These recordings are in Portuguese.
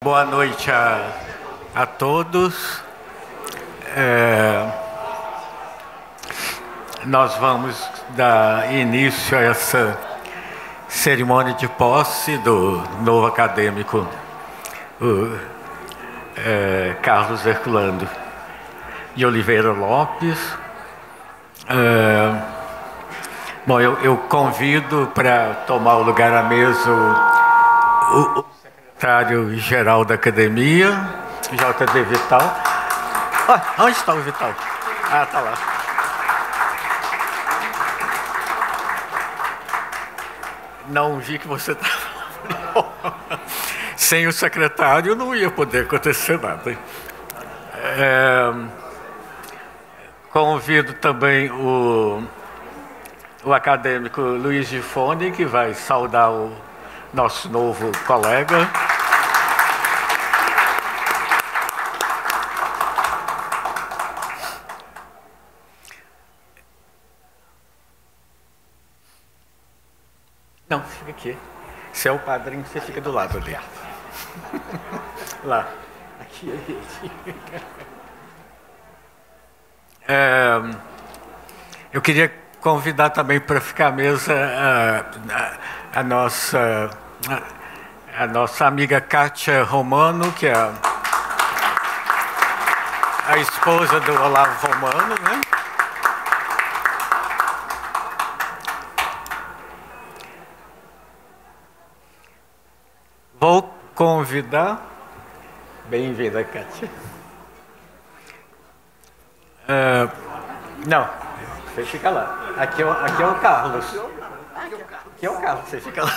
Boa noite a todos. Nós vamos dar início a essa cerimônia de posse do novo acadêmico, o Carlos Herculano de Oliveira Lopes. Bom, eu convido para tomar o lugar à mesa o secretário-geral da Academia, J.D. Vital. Onde está o Vital? Ah, está lá. Não vi que você estava. Sem o secretário não ia poder acontecer nada. Convido também o acadêmico Luiz Gifone, que vai saudar o nosso novo colega. Não, fica aqui. Se é o padrinho, você fica do lado ali. Lá. Aqui, eu queria convidar também para ficar à mesa a nossa amiga Kátia Romano, que é a esposa do Olavo Romano, né? Vou convidar... Bem-vinda, Kátia. Não, você fica lá. Aqui é o Carlos. Aqui é o Carlos, você fica lá.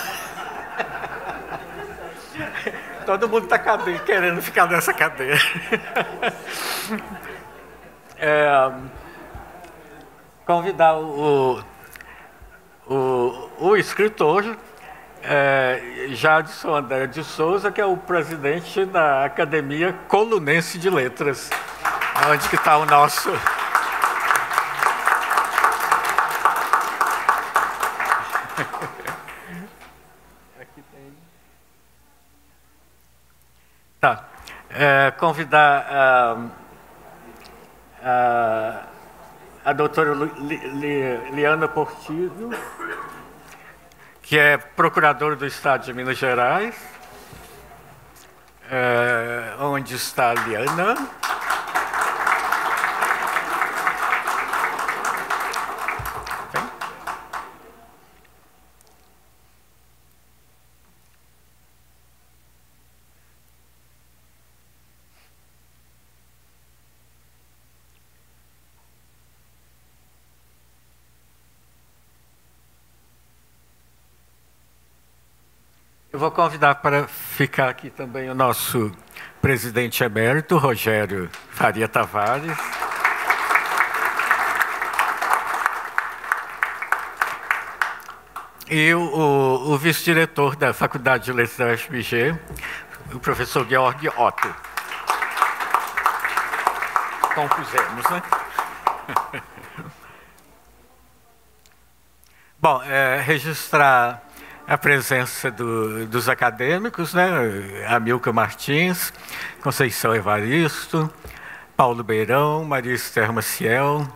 Todo mundo está querendo ficar nessa cadeira. Convidar o escritor Jadson André de Souza, que é o presidente da Academia Colunense de Letras. Onde que está o nosso... Aqui tem... Tá. Convidar a doutora Liana Portillo, que é procuradora do Estado de Minas Gerais. Onde está a Liana? Eu vou convidar para ficar aqui também o nosso presidente emérito, Rogério Faria Tavares. E o vice-diretor da Faculdade de Letras da UFMG, o professor Georg Otto. Compusemos, né? Bom, registrar a presença dos acadêmicos, né? Amilcar Martins, Conceição Evaristo, Paulo Beirão, Maria Esther Maciel,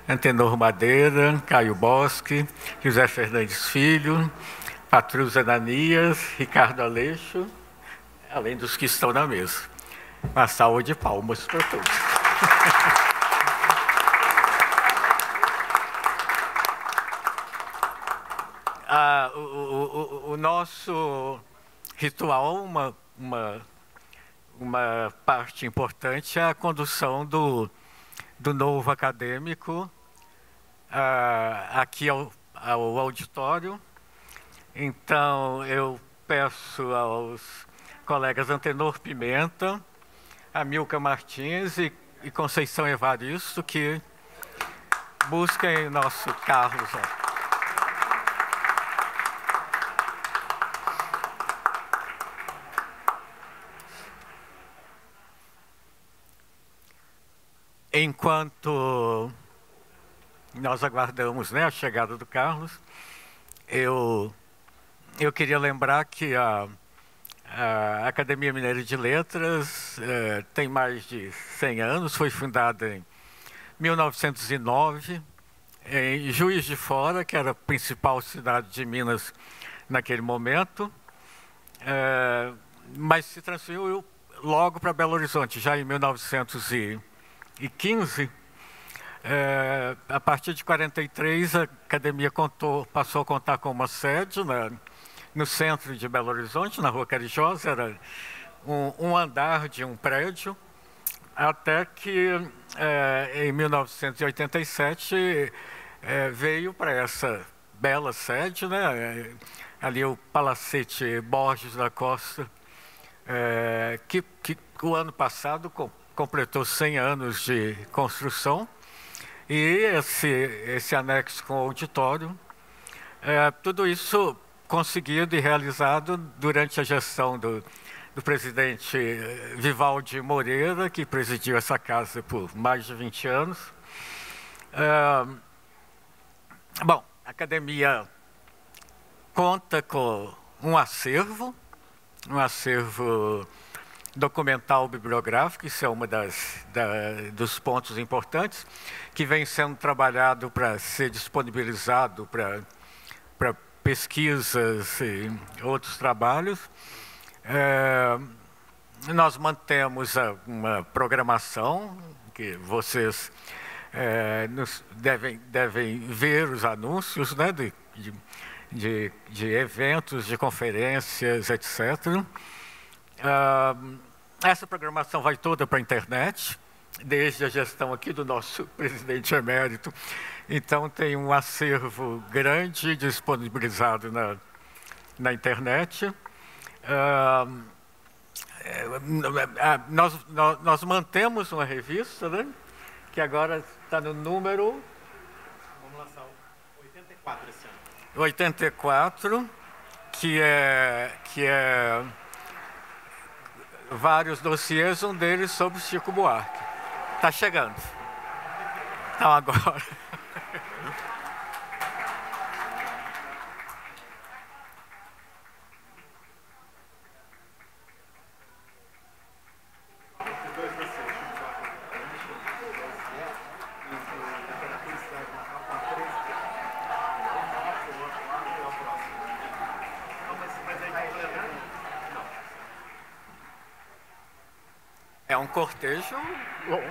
Antenor Madeira, Caio Bosque, José Fernandes Filho, Patrus Ananias, Ricardo Aleixo, além dos que estão na mesa. Uma salva de palmas para todos. O nosso ritual, uma parte importante é a condução do novo acadêmico aqui ao auditório. Então, eu peço aos colegas Antenor Pimenta, Amilcar Martins e Conceição Evaristo que busquem nosso Carlos. Enquanto nós aguardamos, né, a chegada do Carlos, eu queria lembrar que A Academia Mineira de Letras tem mais de 100 anos, foi fundada em 1909, em Juiz de Fora, que era a principal cidade de Minas naquele momento, mas se transferiu logo para Belo Horizonte, já em 1915. A partir de 43, a academia passou a contar com uma sede no centro de Belo Horizonte, na Rua Carijosa, era um andar de um prédio, até que em 1987 veio para essa bela sede, né, ali o Palacete Borges da Costa, que o ano passado completou 100 anos de construção, e esse anexo com auditório, tudo isso conseguido e realizado durante a gestão do presidente Vivaldi Moreira, que presidiu essa casa por mais de 20 anos. Bom, a academia conta com um acervo documental bibliográfico, isso é uma dos pontos importantes, que vem sendo trabalhado para ser disponibilizado para pesquisas e outros trabalhos. Nós mantemos uma programação que vocês devem ver os anúncios, né, de eventos, de conferências, etc. Essa programação vai toda para a internet, desde a gestão aqui do nosso presidente emérito. Então, tem um acervo grande disponibilizado na internet. Nós mantemos uma revista, né, que agora está no número... Vamos lançar o 84 esse ano. 84, que é vários dossiês, um deles sobre Chico Buarque. Está chegando. Então, agora... É um cortejo longo.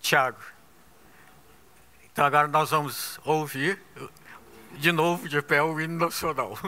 Tiago, então agora nós vamos ouvir de novo de pé o hino nacional.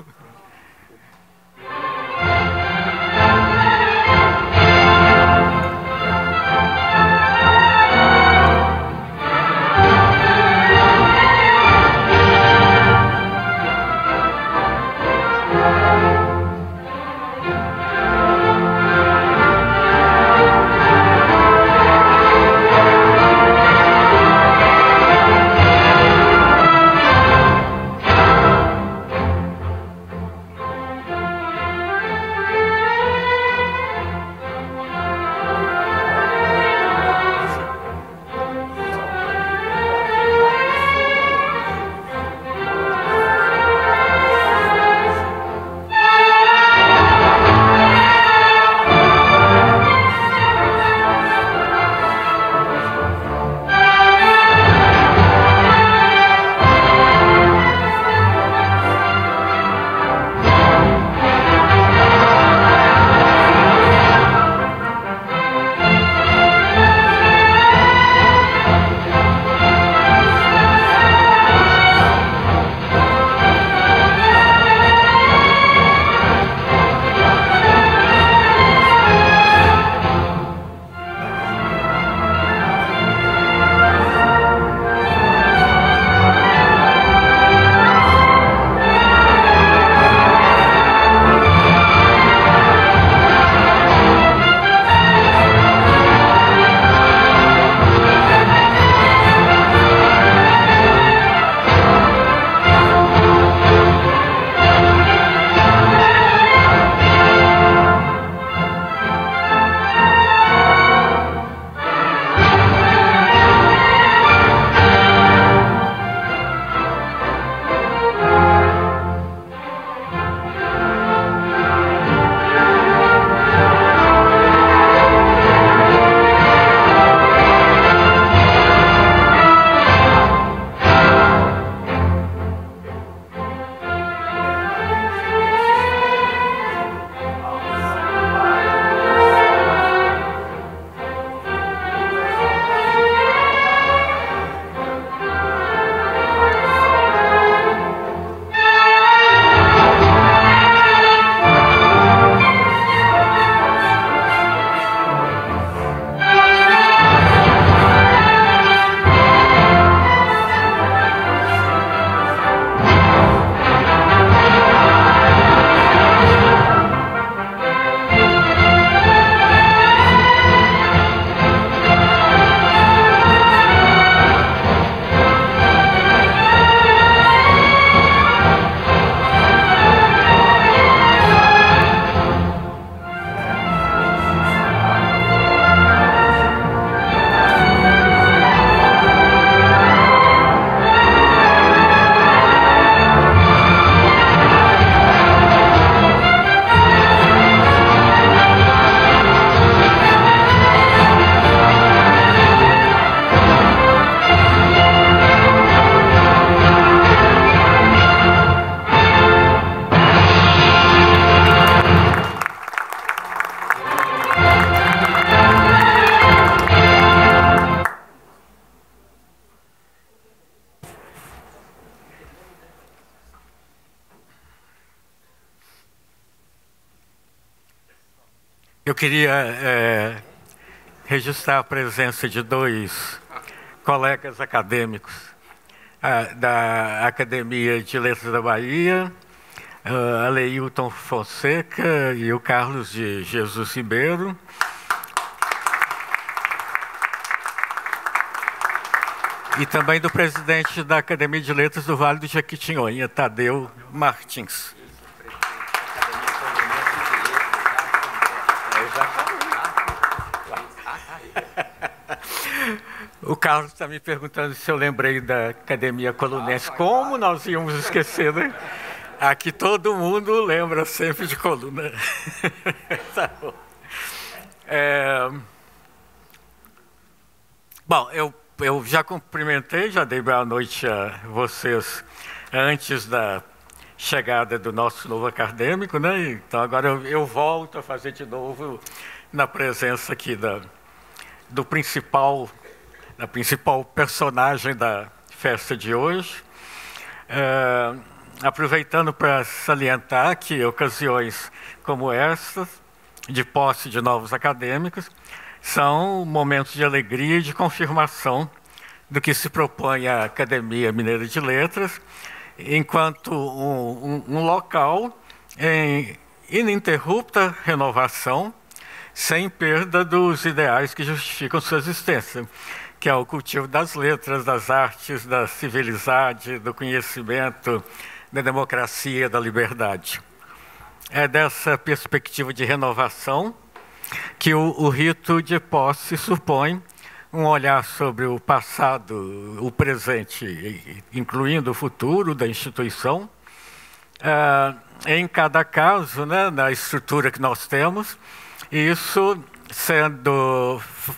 Eu queria registrar a presença de dois colegas acadêmicos da Academia de Letras da Bahia, Aleilton Fonseca e o Carlos de Jesus Ribeiro. E também do presidente da Academia de Letras do Vale do Jequitinhonha, Tadeu Martins. O Carlos está me perguntando se eu lembrei da Academia Colunense. Como nós íamos esquecer, né? Aqui todo mundo lembra sempre de coluna. Tá bom. Bom, eu já cumprimentei, já dei boa noite a vocês antes da chegada do nosso novo acadêmico, né? Então agora eu volto a fazer de novo na presença aqui da principal personagem da festa de hoje. Aproveitando para salientar que ocasiões como estas, de posse de novos acadêmicos, são momentos de alegria e de confirmação do que se propõe a Academia Mineira de Letras, enquanto um local em ininterrupta renovação, sem perda dos ideais que justificam sua existência, que é o cultivo das letras, das artes, da civilidade, do conhecimento, da democracia, da liberdade. É dessa perspectiva de renovação que o rito de posse supõe um olhar sobre o passado, o presente, incluindo o futuro da instituição. Em cada caso, né, na estrutura que nós temos, isso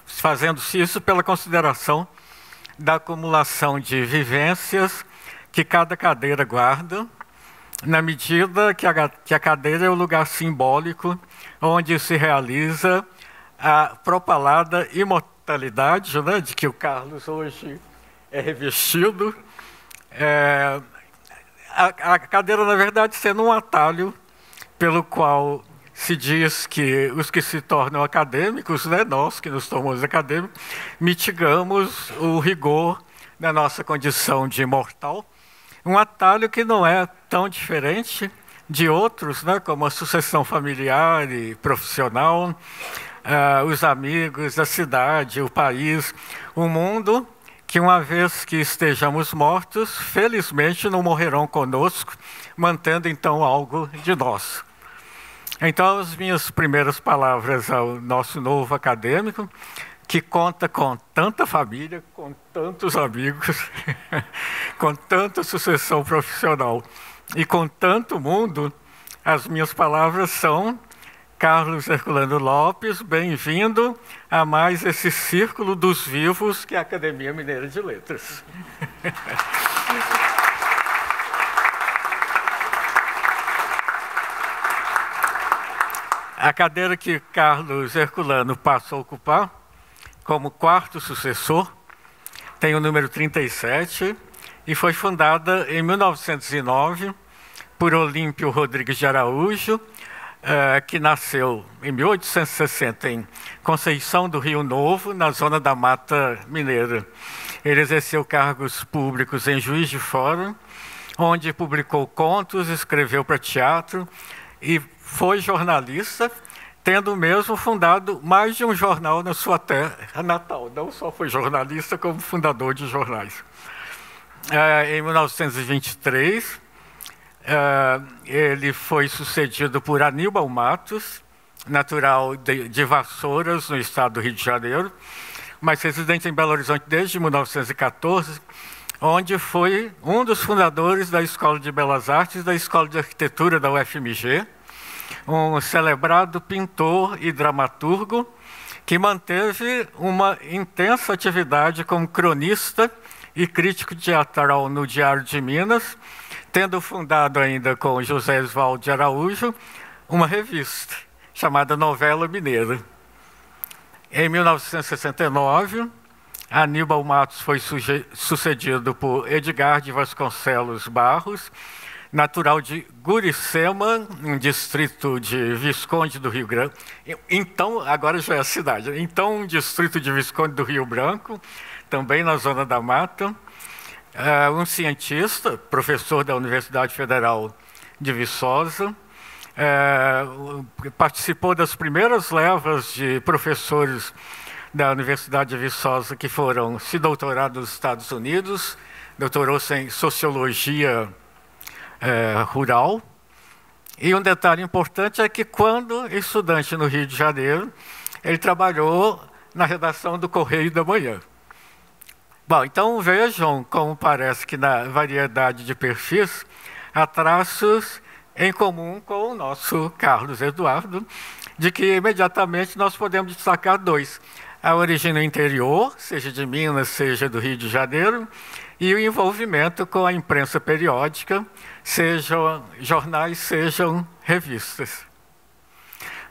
fazendo-se isso pela consideração da acumulação de vivências que cada cadeira guarda, na medida que a cadeira é o lugar simbólico onde se realiza a propalada imortalidade, né, de que o Carlos hoje é revestido. A cadeira, na verdade, sendo um atalho pelo qual se diz que os que se tornam acadêmicos, né, nós que nos tornamos acadêmicos, mitigamos o rigor da nossa condição de mortal. Um atalho que não é tão diferente de outros, né, como a sucessão familiar e profissional, os amigos, a cidade, o país, o mundo, que uma vez que estejamos mortos, felizmente não morrerão conosco, mantendo então algo de nós. Então, as minhas primeiras palavras ao nosso novo acadêmico, que conta com tanta família, com tantos amigos, com tanta sucessão profissional e com tanto mundo, as minhas palavras são: Carlos Herculano Lopes, bem-vindo a mais esse círculo dos vivos que é a Academia Mineira de Letras. A cadeira que Carlos Herculano passa a ocupar como quarto sucessor tem o número 37 e foi fundada em 1909 por Olímpio Rodrigues de Araújo, que nasceu em 1860 em Conceição do Rio Novo, na zona da Mata Mineira. Ele exerceu cargos públicos em Juiz de Fora, onde publicou contos, escreveu para teatro e foi jornalista, tendo mesmo fundado mais de um jornal na sua terra natal. Não só foi jornalista, como fundador de jornais. Em 1923, ele foi sucedido por Aníbal Matos, natural de Vassouras, no estado do Rio de Janeiro, mas residente em Belo Horizonte desde 1914, onde foi um dos fundadores da Escola de Belas Artes e da Escola de Arquitetura da UFMG, um celebrado pintor e dramaturgo que manteve uma intensa atividade como cronista e crítico teatral no Diário de Minas, tendo fundado ainda com José Osvaldo de Araújo uma revista chamada Novela Mineira. Em 1969, Aníbal Matos foi sucedido por Edgar de Vasconcelos Barros, natural de Guricema, um distrito de Visconde do Rio Branco. Então, agora já é a cidade. Então, um distrito de Visconde do Rio Branco, também na Zona da Mata. Um cientista, professor da Universidade Federal de Viçosa. Participou das primeiras levas de professores da Universidade de Viçosa que foram se doutorar nos Estados Unidos, doutorou-se em Sociologia Rural. E um detalhe importante é que, quando estudante no Rio de Janeiro, ele trabalhou na redação do Correio da Manhã. Bom, então vejam como parece que na variedade de perfis há traços em comum com o nosso Carlos Eduardo, de que imediatamente nós podemos destacar dois: a origem no interior, seja de Minas, seja do Rio de Janeiro, e o envolvimento com a imprensa periódica, sejam jornais, sejam revistas.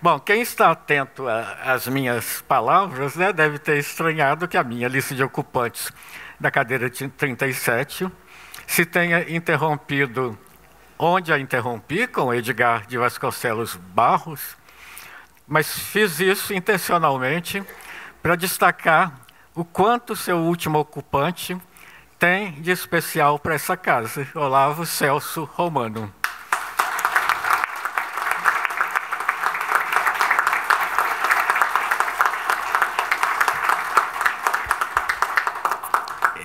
Bom, quem está atento às minhas palavras, né, deve ter estranhado que a minha lista de ocupantes da cadeira 37 se tenha interrompido onde a interrompi, com Edgar de Vasconcelos Barros, mas fiz isso intencionalmente para destacar o quanto seu último ocupante tem de especial para essa casa, Olavo Celso Romano.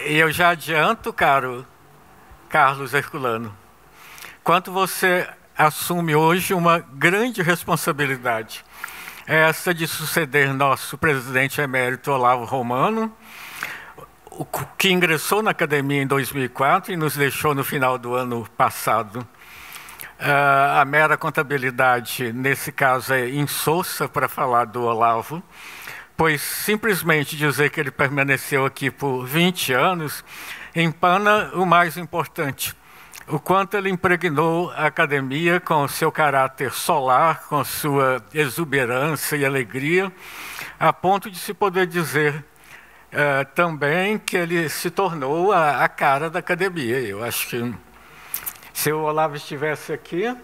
E eu já adianto, caro Carlos Herculano, quanto você assume hoje uma grande responsabilidade, essa de suceder nosso presidente emérito Olavo Romano, que ingressou na academia em 2004 e nos deixou no final do ano passado. A mera contabilidade, nesse caso, é insossa para falar do Olavo, pois simplesmente dizer que ele permaneceu aqui por 20 anos empana o mais importante: o quanto ele impregnou a academia com o seu caráter solar, com sua exuberância e alegria, a ponto de se poder dizer também que ele se tornou a cara da academia. Eu acho que, se o Olavo estivesse aqui,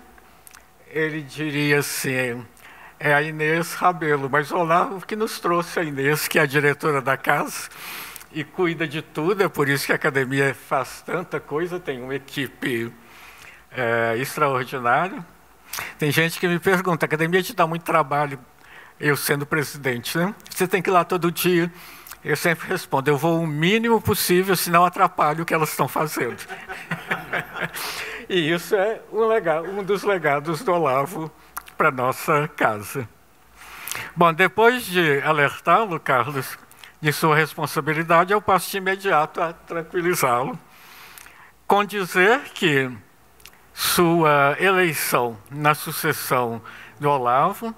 ele diria assim: é a Inês Rabelo, mas o Olavo que nos trouxe a Inês, que é a diretora da casa e cuida de tudo. É por isso que a academia faz tanta coisa, tem uma equipe extraordinária. Tem gente que me pergunta: a academia te dá muito trabalho, eu sendo presidente, né? Você tem que ir lá todo dia. Eu sempre respondo: eu vou o mínimo possível, senão atrapalho o que elas estão fazendo. E isso é um dos legados do Olavo para a nossa casa. Bom, depois de alertá-lo, Carlos, de sua responsabilidade, eu passo de imediato a tranquilizá-lo, com dizer que sua eleição na sucessão do Olavo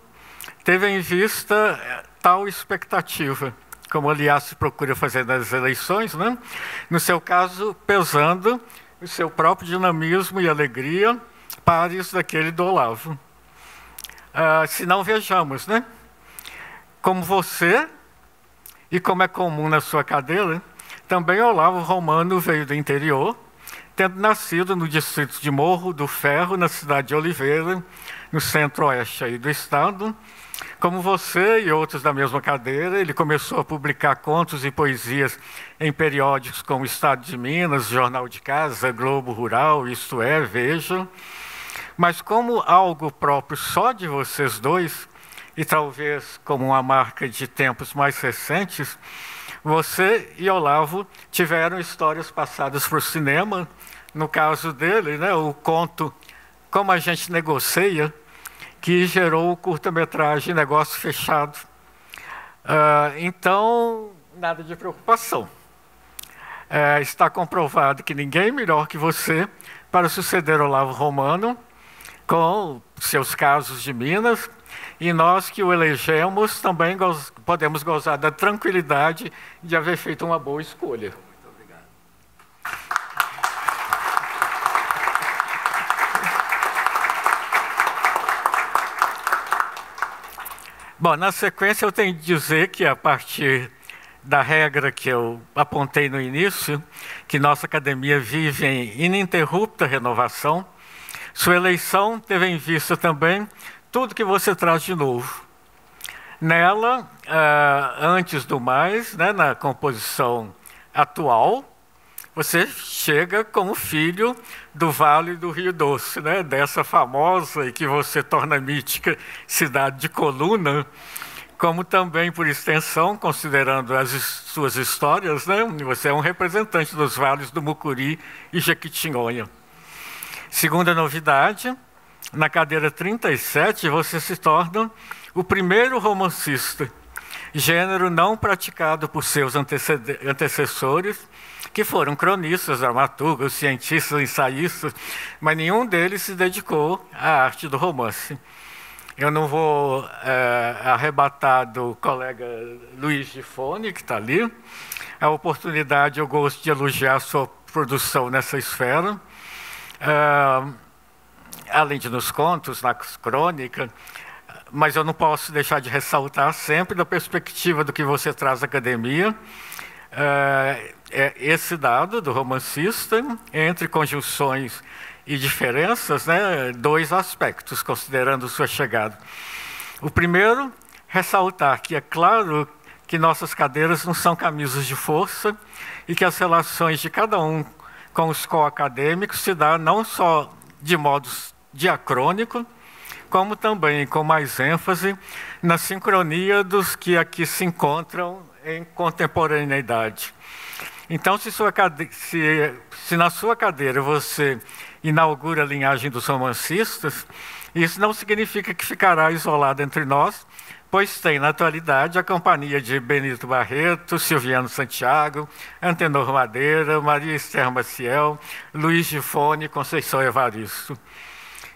teve em vista tal expectativa, como, aliás, se procura fazer nas eleições, né? No seu caso, pesando o seu próprio dinamismo e alegria pares daquele do Olavo. Se não, vejamos, né? Como você, e como é comum na sua cadeira, também Olavo Romano veio do interior, tendo nascido no distrito de Morro do Ferro, na cidade de Oliveira, no centro-oeste aí do estado. Como você e outros da mesma cadeira, ele começou a publicar contos e poesias em periódicos como Estado de Minas, Jornal de Casa, Globo Rural, Isto É, Veja. Mas como algo próprio só de vocês dois, e talvez como uma marca de tempos mais recentes, você e Olavo tiveram histórias passadas para o cinema. No caso dele, né, o conto Como a Gente Negocia, que gerou o curta-metragem Negócio Fechado. Então, nada de preocupação. Está comprovado que ninguém melhor que você para suceder Olavo Romano, com seus casos de Minas, e nós que o elegemos também podemos gozar da tranquilidade de haver feito uma boa escolha. Muito obrigado. Bom, na sequência eu tenho de dizer que, a partir da regra que eu apontei no início, que nossa academia vive em ininterrupta renovação, Sua eleição teve em vista também tudo que você traz de novo. Nela, antes do mais, né, na composição atual, você chega como filho do Vale do Rio Doce, né, dessa famosa e que você torna mítica cidade de Coluna, como também, por extensão, considerando as suas histórias, né, você é um representante dos vales do Mucuri e Jequitinhonha. Segunda novidade, na cadeira 37, você se torna o primeiro romancista, gênero não praticado por seus antecessores, que foram cronistas, dramaturgos, cientistas, ensaístas, mas nenhum deles se dedicou à arte do romance. Eu não vou arrebatar do colega Luiz Gifone, que está ali. A oportunidade, eu gosto de elogiar a sua produção nessa esfera. Além de nos contos, na crônica, mas eu não posso deixar de ressaltar sempre da perspectiva do que você traz à academia, esse dado do romancista, entre conjunções e diferenças, né, dois aspectos, considerando sua chegada. O primeiro, ressaltar que é claro que nossas cadeiras não são camisas de força e que as relações de cada um com os co-acadêmicos se dá não só de modo diacrônico, como também com mais ênfase na sincronia dos que aqui se encontram em contemporaneidade. Então, se na sua cadeira você inaugura a linhagem dos romancistas, isso não significa que ficará isolado entre nós, pois tem, na atualidade, a companhia de Benito Barreto, Silviano Santiago, Antenor Madeira, Maria Esther Maciel, Luiz Gifone e Conceição Evaristo.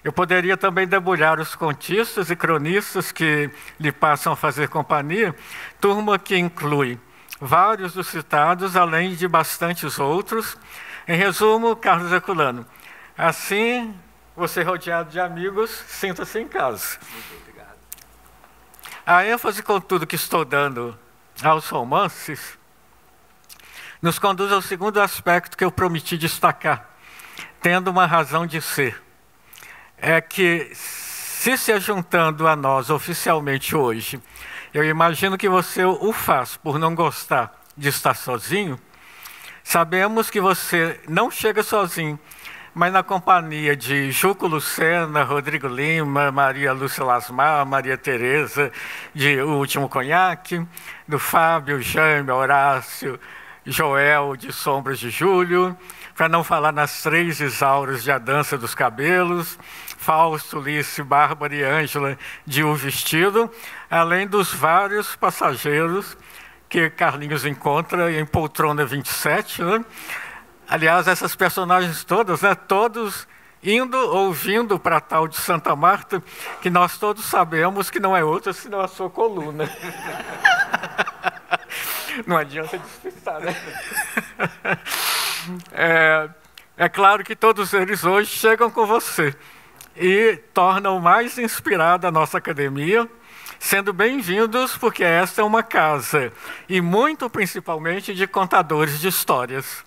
Eu poderia também debulhar os contistas e cronistas que lhe passam a fazer companhia, turma que inclui vários dos citados, além de bastantes outros. Em resumo, Carlos Herculano, assim, você rodeado de amigos, sinta-se em casa. Muito obrigado. A ênfase, contudo, que estou dando aos romances, nos conduz ao segundo aspecto que eu prometi destacar, tendo uma razão de ser. É que, se ajuntando a nós oficialmente hoje, eu imagino que você o faz por não gostar de estar sozinho, sabemos que você não chega sozinho, mas na companhia de Juco Lucena, Rodrigo Lima, Maria Lúcia Lasmar, Maria Tereza, de O Último Conhaque, do Fábio, Jaime, Horácio, Joel, de Sombras de Julho, para não falar nas três Isauras de A Dança dos Cabelos, Fausto, Ulisses, Bárbara e Ângela de O Vestido, além dos vários passageiros que Carlinhos encontra em Poltrona 27. Né? Aliás, essas personagens todas, né, todos indo ou vindo para a tal de Santa Marta, que nós todos sabemos que não é outra senão a sua coluna. Não adianta despistar, né? É claro que todos eles hoje chegam com você e tornam mais inspirada a nossa academia, sendo bem-vindos, porque esta é uma casa, e muito principalmente de contadores de histórias.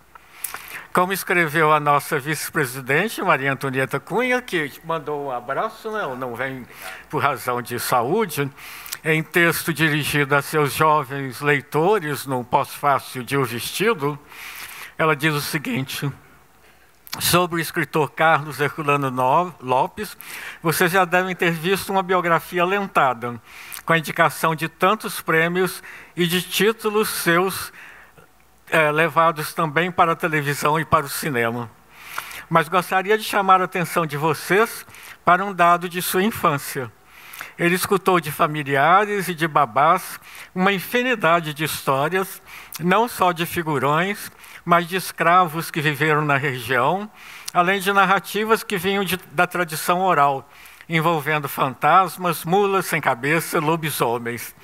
Como escreveu a nossa vice-presidente, Maria Antonieta Cunha, que mandou um abraço, né? Ela não vem por razão de saúde, em texto dirigido a seus jovens leitores, no pós-fácil de O Vestido, ela diz o seguinte: sobre o escritor Carlos Herculano Lopes, vocês já devem ter visto uma biografia alentada, com a indicação de tantos prêmios e de títulos seus levados também para a televisão e para o cinema. Mas gostaria de chamar a atenção de vocês para um dado de sua infância. Ele escutou de familiares e de babás uma infinidade de histórias, não só de figurões, mas de escravos que viveram na região, além de narrativas que vinham da tradição oral, envolvendo fantasmas, mulas sem cabeça, lobisomens.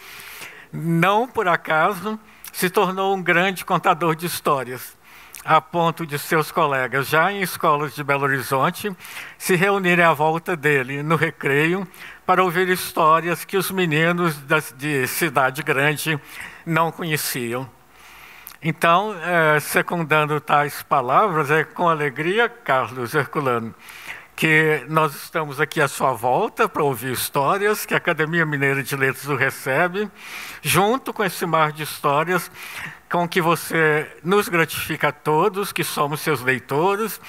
Não por acaso se tornou um grande contador de histórias, a ponto de seus colegas, já em escolas de Belo Horizonte, se reunirem à volta dele no recreio para ouvir histórias que os meninos de cidade grande não conheciam. Então, secundando tais palavras, é com alegria, Carlos Herculano, que nós estamos aqui à sua volta para ouvir histórias, que a Academia Mineira de Letras o recebe, junto com esse mar de histórias, com que você nos gratifica a todos, que somos seus leitores,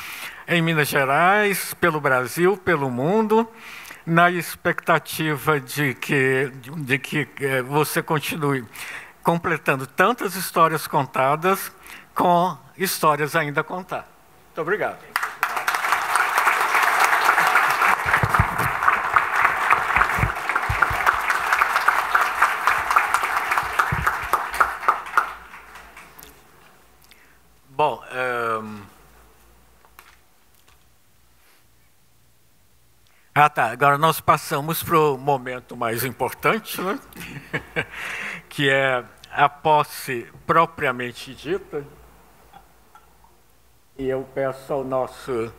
em Minas Gerais, pelo Brasil, pelo mundo, na expectativa de que você continue completando tantas histórias contadas com histórias ainda a contar. Muito obrigado. Bom, agora nós passamos para o momento mais importante, né? Que é a posse propriamente dita. E eu peço ao nosso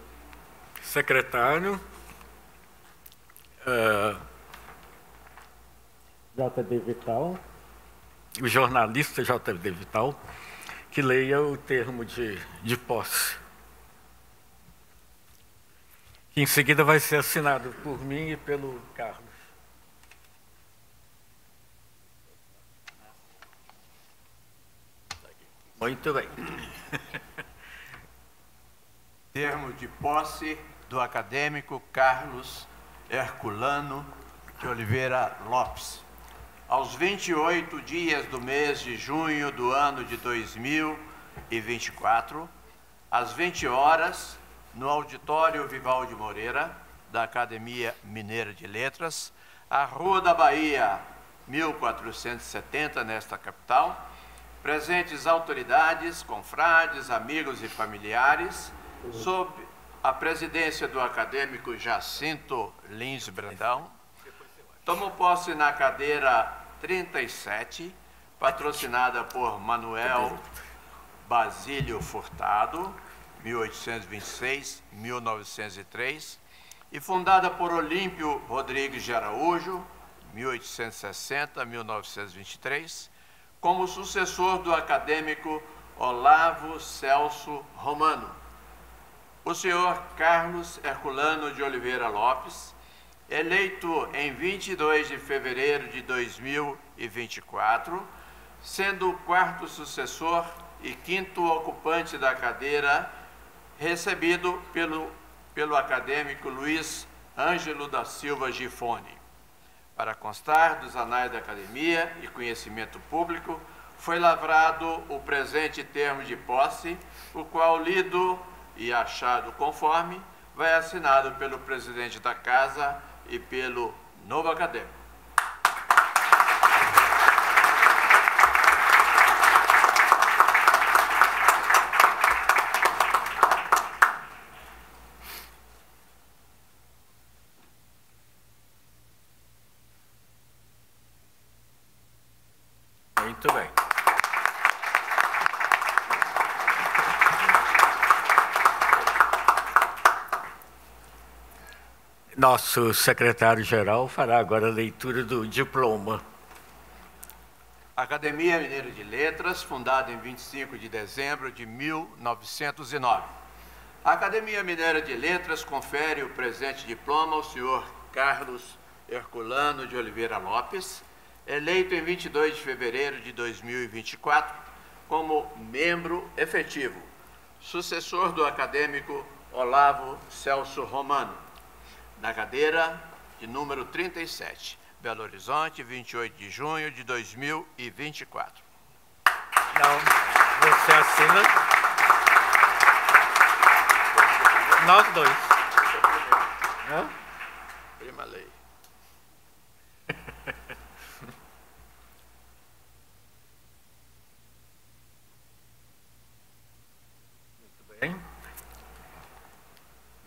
secretário, J.D. Vital, o jornalista J.D. Vital, que leia o termo de posse. Que em seguida vai ser assinado por mim e pelo Carlos. Muito bem. Termo de posse do acadêmico Carlos Herculano de Oliveira Lopes. Aos 28 dias do mês de junho do ano de 2024, às 20 horas, no auditório Vivaldi Moreira, da Academia Mineira de Letras, a Rua da Bahia, 1470, nesta capital, presentes autoridades, confrades, amigos e familiares, sob a presidência do acadêmico Jacinto Lins Brandão, tomam posse na cadeira 37, patrocinada por Manuel Basílio Furtado, 1826-1903, e fundada por Olímpio Rodrigues de Araújo, 1860-1923, como sucessor do acadêmico Olavo Celso Romano. O senhor Carlos Herculano de Oliveira Lopes, eleito em 22 de fevereiro de 2024, sendo o quarto sucessor e quinto ocupante da cadeira, recebido pelo acadêmico Luiz Ângelo da Silva Gifone. Para constar dos anais da Academia e conhecimento público, foi lavrado o presente termo de posse, o qual, lido e achado conforme, vai assinado pelo presidente da Casa e pelo novo acadêmico. Muito bem. Nosso secretário-geral fará agora a leitura do diploma. Academia Mineira de Letras, fundada em 25 de dezembro de 1909. A Academia Mineira de Letras confere o presente diploma ao senhor Carlos Herculano de Oliveira Lopes, eleito em 22 de fevereiro de 2024 como membro efetivo, sucessor do acadêmico Olavo Celso Romano, na cadeira de número 37, Belo Horizonte, 28 de junho de 2024. Não, você assina. Nós dois. Não? Prima lei. Muito bem.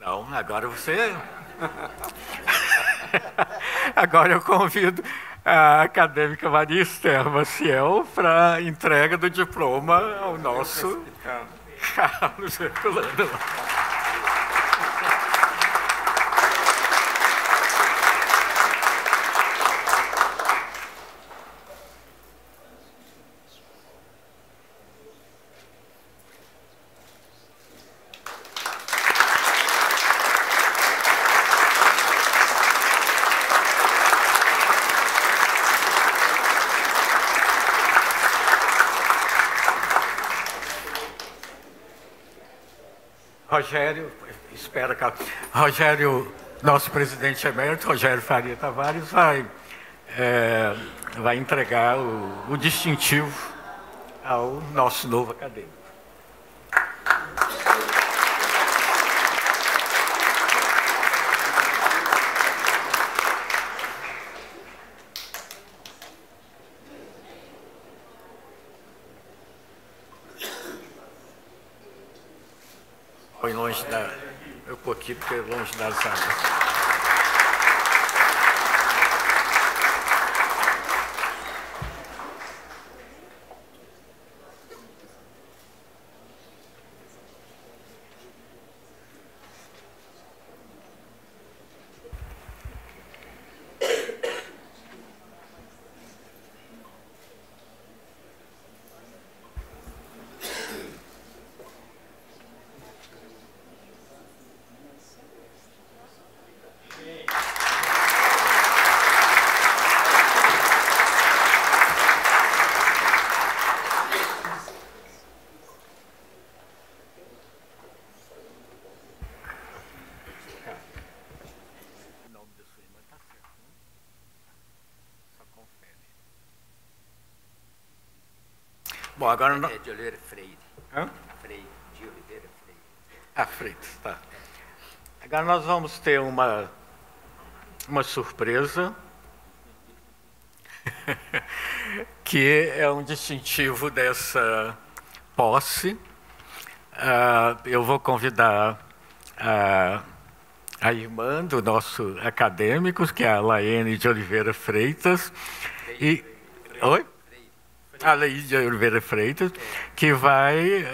Não, agora você... Agora eu convido a acadêmica Maria Esther Maciel para a entrega do diploma ao nosso Carlos Herculano. Rogério, espera, Carlos. Rogério, nosso presidente emérito, Rogério Faria Tavares, vai entregar o distintivo ao nosso novo acadêmico. Foi longe da... Eu pôr aqui porque é longe das águas. Bom, agora não... É de Oliveira Freire. Hã? Freire, de Oliveira Freire. Ah, Freitas, tá. Agora nós vamos ter uma surpresa, que é um distintivo dessa posse. Eu vou convidar a irmã do nosso acadêmico, que é a Laene de Oliveira Freitas. Oi? A Laene de Oliveira Freitas, que vai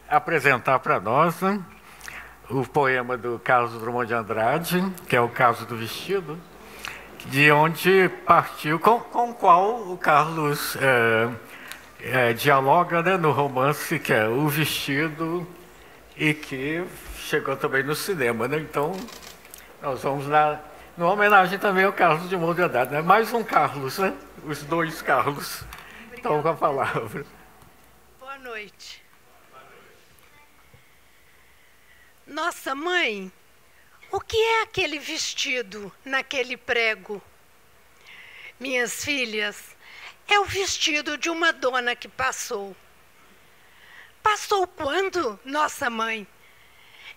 apresentar para nós, né, o poema do Carlos Drummond de Andrade, que é o Caso do Vestido, de onde partiu, com o qual o Carlos dialoga, né, no romance, que é O Vestido, e que chegou também no cinema, né? Então, nós vamos lá, numa homenagem também ao Carlos Drummond de Andrade, né? Mais um Carlos, né? Os dois Carlos. Estão com a palavra. Boa noite. Nossa mãe, o que é aquele vestido naquele prego? Minhas filhas, é o vestido de uma dona que passou. Passou quando, nossa mãe?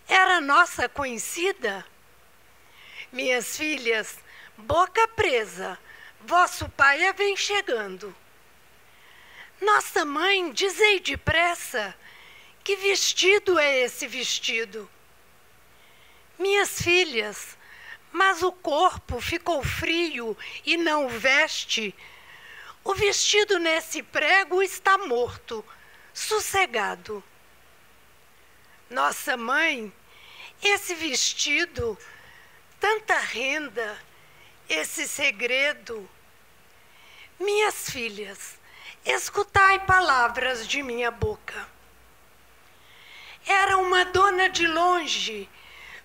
Era nossa conhecida? Minhas filhas, boca presa, vosso pai vem chegando. Nossa mãe, dizei depressa, que vestido é esse vestido? Minhas filhas, mas o corpo ficou frio e não veste. O vestido nesse prego está morto, sossegado. Nossa mãe, esse vestido, tanta renda, esse segredo. Minhas filhas, escutai palavras de minha boca. Era uma dona de longe,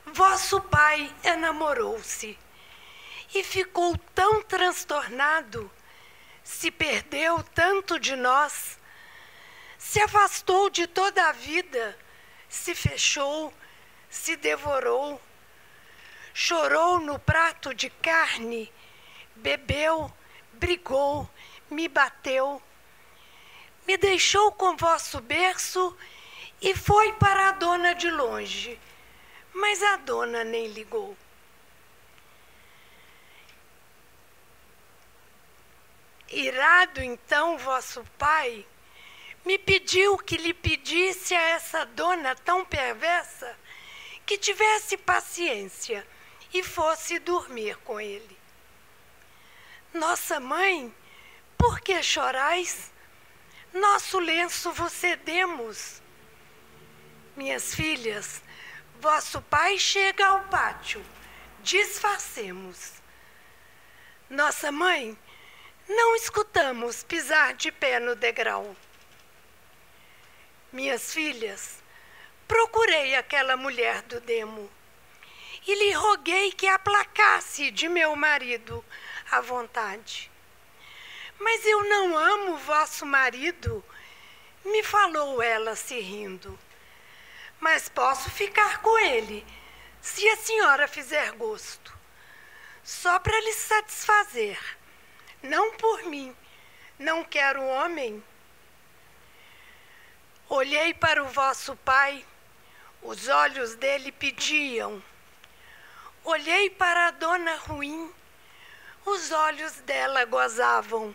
vosso pai enamorou-se e ficou tão transtornado, se perdeu tanto de nós, se afastou de toda a vida, se fechou, se devorou, chorou no prato de carne, bebeu, brigou, me bateu, me deixou com vosso berço e foi para a dona de longe, mas a dona nem ligou. Irado então vosso pai me pediu que lhe pedisse a essa dona tão perversa que tivesse paciência e fosse dormir com ele. Nossa mãe, por que chorais? Nosso lenço vos cedemos. Minhas filhas, vosso pai chega ao pátio, disfarcemos. Nossa mãe, não escutamos pisar de pé no degrau. Minhas filhas, procurei aquela mulher do demo e lhe roguei que aplacasse de meu marido a vontade. Mas eu não amo vosso marido, me falou ela se rindo. Mas posso ficar com ele, se a senhora fizer gosto. Só para lhe satisfazer. Não por mim. Não quero homem. Olhei para o vosso pai, os olhos dele pediam. Olhei para a dona ruim, os olhos dela gozavam.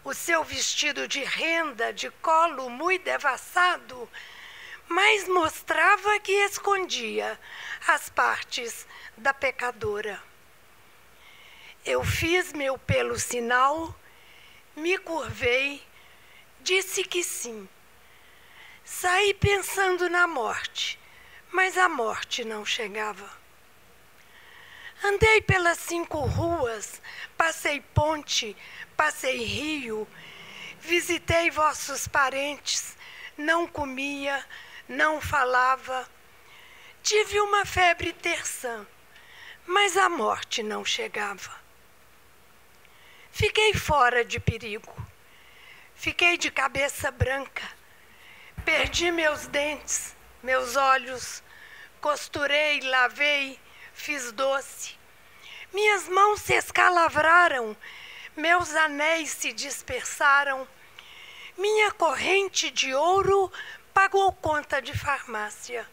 O seu vestido de renda, de colo muito devassado, mas mostrava que escondia as partes da pecadora. Eu fiz meu pelo sinal, me curvei, disse que sim. Saí pensando na morte, mas a morte não chegava. Andei pelas 5 ruas, passei ponte, passei rio, visitei vossos parentes, não comia, não falava. Tive uma febre terçã, mas a morte não chegava. Fiquei fora de perigo, fiquei de cabeça branca, perdi meus dentes, meus olhos, costurei, lavei, fiz doce. Minhas mãos se escalavraram, meus anéis se dispersaram. Minha corrente de ouro pagou conta de farmácia.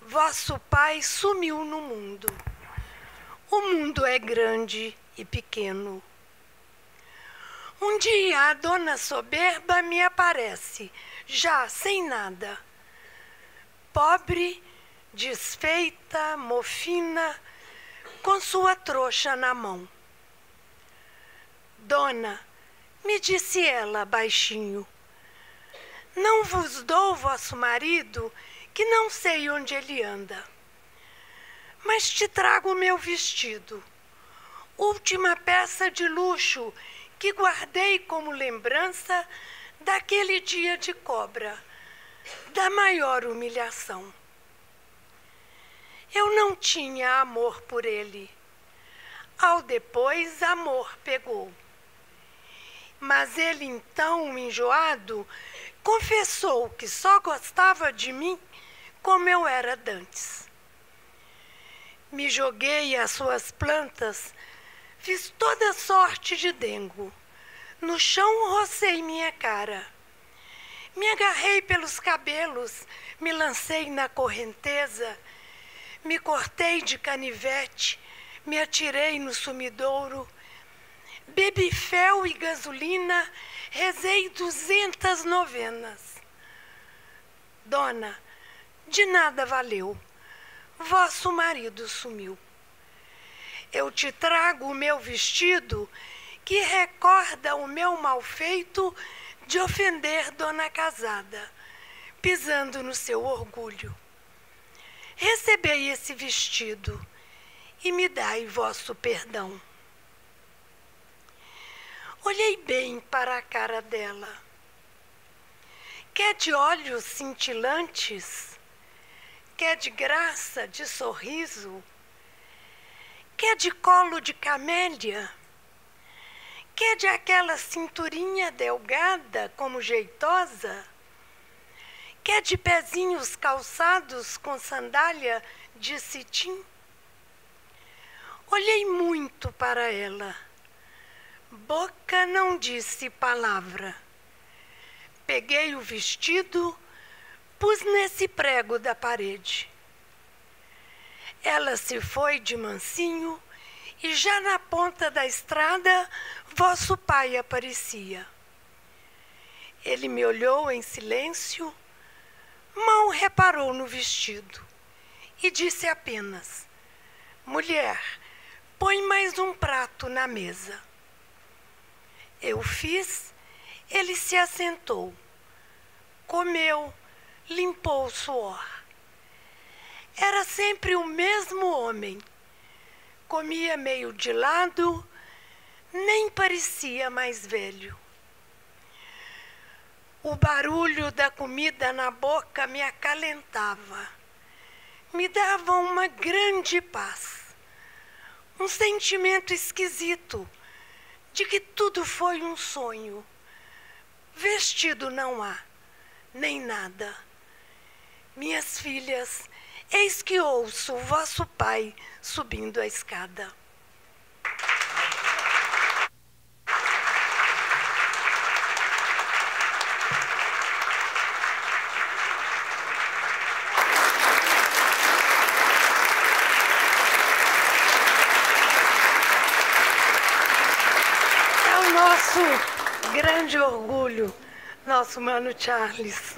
Vosso pai sumiu no mundo. O mundo é grande e pequeno. Um dia a dona soberba me aparece, já sem nada. Pobre, desfeita, mofina, com sua trouxa na mão. Dona, me disse ela baixinho, não vos dou vosso marido, que não sei onde ele anda. Mas te trago o meu vestido, última peça de luxo que guardei como lembrança daquele dia de cobra, da maior humilhação. Eu não tinha amor por ele. Ao depois, amor pegou. Mas ele então, enjoado, confessou que só gostava de mim como eu era dantes. Me joguei às suas plantas, fiz toda sorte de dengo. No chão rocei minha cara. Me agarrei pelos cabelos, me lancei na correnteza, me cortei de canivete, me atirei no sumidouro. Bebi fel e gasolina, rezei 200 novenas. Dona, de nada valeu, vosso marido sumiu. Eu te trago o meu vestido, que recorda o meu malfeito de ofender dona casada, pisando no seu orgulho. Recebei esse vestido e me dai vosso perdão. Olhei bem para a cara dela. Quer de olhos cintilantes? Quer de graça, de sorriso? Quer de colo de camélia? Quer de aquela cinturinha delgada como jeitosa? Quer de pezinhos calçados com sandália de cetim? Olhei muito para ela. Boca não disse palavra. Peguei o vestido, pus nesse prego da parede. Ela se foi de mansinho e já na ponta da estrada vosso pai aparecia. Ele me olhou em silêncio, mal reparou no vestido e disse apenas: mulher, põe mais um prato na mesa. Eu fiz, ele se assentou, comeu, limpou o suor. Era sempre o mesmo homem. Comia meio de lado, nem parecia mais velho. O barulho da comida na boca me acalentava, me dava uma grande paz, um sentimento esquisito de que tudo foi um sonho. Vestido não há, nem nada. minhas filhas, eis que ouço o vosso pai subindo a escada. É o nosso grande orgulho, nosso mano Charles.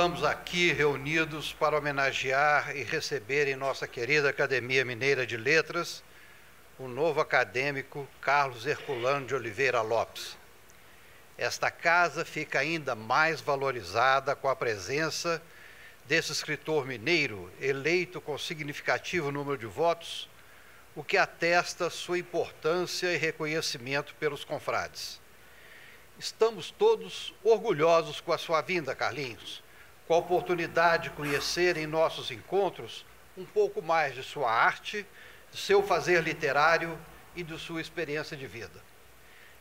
Estamos aqui reunidos para homenagear e receber em nossa querida Academia Mineira de Letras o novo acadêmico Carlos Herculano de Oliveira Lopes. Esta casa fica ainda mais valorizada com a presença desse escritor mineiro, eleito com significativo número de votos, o que atesta sua importância e reconhecimento pelos confrades. Estamos todos orgulhosos com a sua vinda, Carlinhos, com a oportunidade de conhecer em nossos encontros um pouco mais de sua arte, de seu fazer literário e de sua experiência de vida.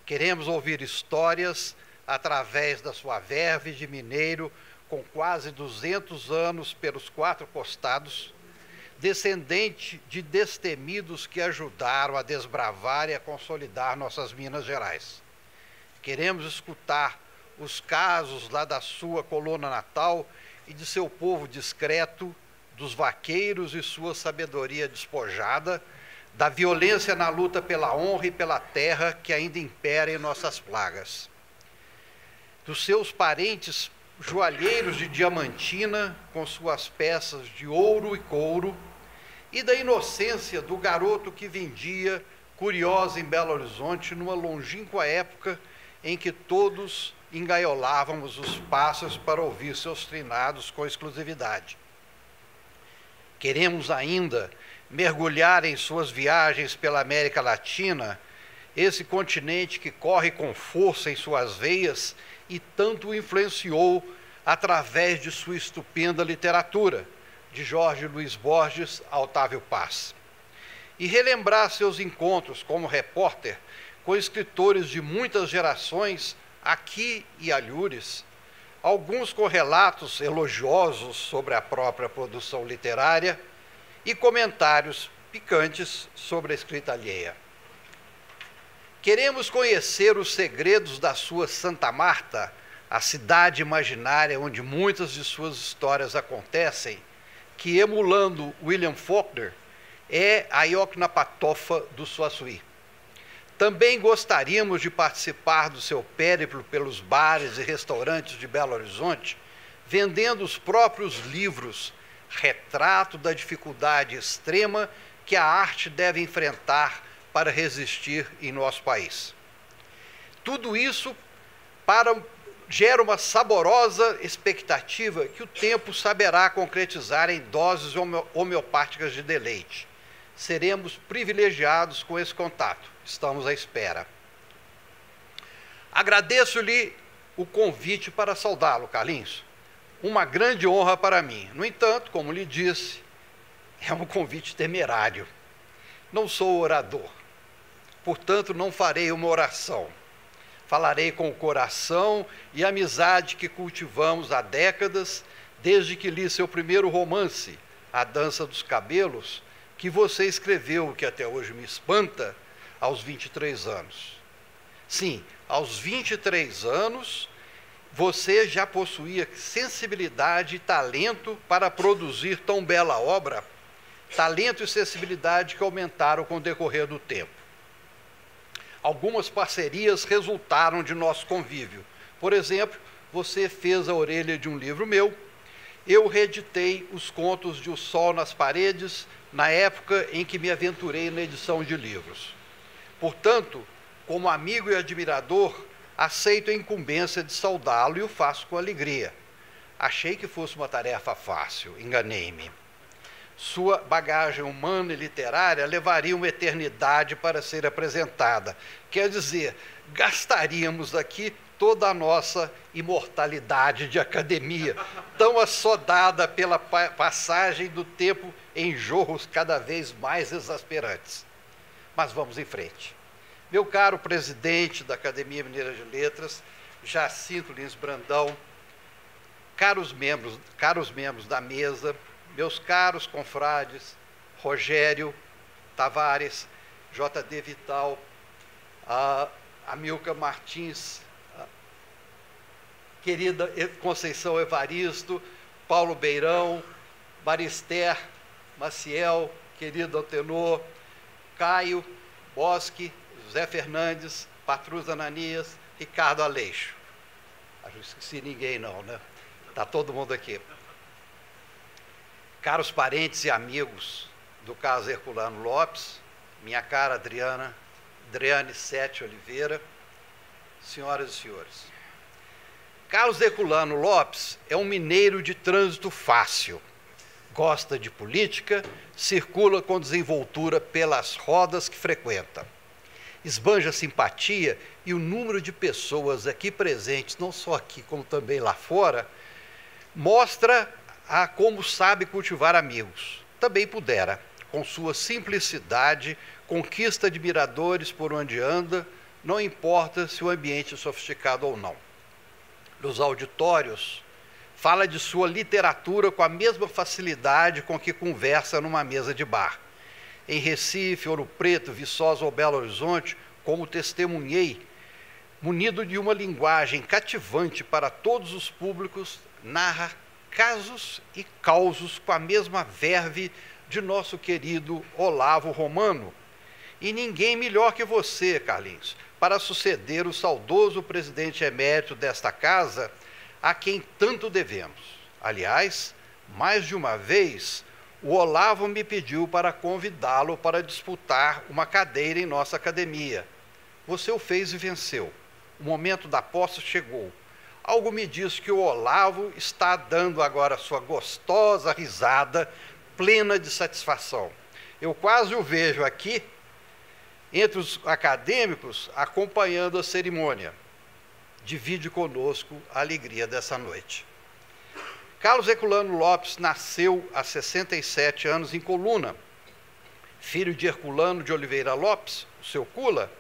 Queremos ouvir histórias através da sua verve de mineiro com quase 200 anos pelos quatro costados, descendente de destemidos que ajudaram a desbravar e a consolidar nossas Minas Gerais. Queremos escutar os casos lá da sua colônia natal e de seu povo discreto, dos vaqueiros e sua sabedoria despojada, da violência na luta pela honra e pela terra que ainda impera em nossas plagas. Dos seus parentes joalheiros de Diamantina, com suas peças de ouro e couro, e da inocência do garoto que vendia, curiosa em Belo Horizonte, numa longínqua época em que todos engaiolávamos os pássaros para ouvir seus trinados com exclusividade. Queremos ainda mergulhar em suas viagens pela América Latina, esse continente que corre com força em suas veias e tanto o influenciou através de sua estupenda literatura, de Jorge Luiz Borges a Otávio Paz. E relembrar seus encontros como repórter com escritores de muitas gerações, aqui e alhures, alguns com relatos elogiosos sobre a própria produção literária e comentários picantes sobre a escrita alheia. Queremos conhecer os segredos da sua Santa Marta, a cidade imaginária onde muitas de suas histórias acontecem, que, emulando William Faulkner, é a Ioquinapatofa do Suaçuí. Também gostaríamos de participar do seu périplo pelos bares e restaurantes de Belo Horizonte, vendendo os próprios livros, retrato da dificuldade extrema que a arte deve enfrentar para resistir em nosso país. Tudo isso gera uma saborosa expectativa que o tempo saberá concretizar em doses homeopáticas de deleite. Seremos privilegiados com esse contato. Estamos à espera. Agradeço-lhe o convite para saudá-lo, Carlinhos. Uma grande honra para mim. No entanto, como lhe disse, é um convite temerário. Não sou orador, portanto não farei uma oração. Falarei com o coração e a amizade que cultivamos há décadas, desde que li seu primeiro romance, A Dança dos Cabelos, que você escreveu, que até hoje me espanta, aos 23 anos. Sim, aos 23 anos, você já possuía sensibilidade e talento para produzir tão bela obra, talento e sensibilidade que aumentaram com o decorrer do tempo. Algumas parcerias resultaram de nosso convívio. Por exemplo, você fez a orelha de um livro meu, eu reeditei os contos de O Sol nas Paredes, na época em que me aventurei na edição de livros. Portanto, como amigo e admirador, aceito a incumbência de saudá-lo e o faço com alegria. Achei que fosse uma tarefa fácil, enganei-me. Sua bagagem humana e literária levaria uma eternidade para ser apresentada. Quer dizer, gastaríamos aqui toda a nossa imortalidade de academia, tão assodada pela passagem do tempo em jorros cada vez mais exasperantes. Mas vamos em frente. Meu caro presidente da Academia Mineira de Letras, Jacinto Lins Brandão, caros membros da mesa, meus caros confrades, Rogério Tavares, J.D. Vital, Amilcar Martins, querida Conceição Evaristo, Paulo Beirão, Marister Maciel, querido Antenor, Caio Bosque, José Fernandes, Patrus Ananias, Ricardo Aleixo. Acho que não esqueci ninguém não, né? Está todo mundo aqui. Caros parentes e amigos do Carlos Herculano Lopes, minha cara Adriane Sete Oliveira, senhoras e senhores. Carlos Herculano Lopes é um mineiro de trânsito fácil. Gosta de política, circula com desenvoltura pelas rodas que frequenta. Esbanja simpatia e o número de pessoas aqui presentes, não só aqui como também lá fora, mostra como sabe cultivar amigos. Também pudera, com sua simplicidade, conquista admiradores por onde anda, não importa se o ambiente é sofisticado ou não. Nos auditórios, fala de sua literatura com a mesma facilidade com que conversa numa mesa de bar. Em Recife, Ouro Preto, Viçosa ou Belo Horizonte, como testemunhei, munido de uma linguagem cativante para todos os públicos, narra casos e causos com a mesma verve de nosso querido Olavo Romano. E ninguém melhor que você, Carlinhos, para suceder o saudoso presidente emérito desta casa, a quem tanto devemos. Aliás, mais de uma vez, o Olavo me pediu para convidá-lo para disputar uma cadeira em nossa academia. Você o fez e venceu. O momento da posse chegou. Algo me diz que o Olavo está dando agora sua gostosa risada, plena de satisfação. Eu quase o vejo aqui, entre os acadêmicos, acompanhando a cerimônia. Divide conosco a alegria dessa noite. Carlos Herculano Lopes nasceu há 67 anos em Coluna, filho de Herculano de Oliveira Lopes, o seu Cula,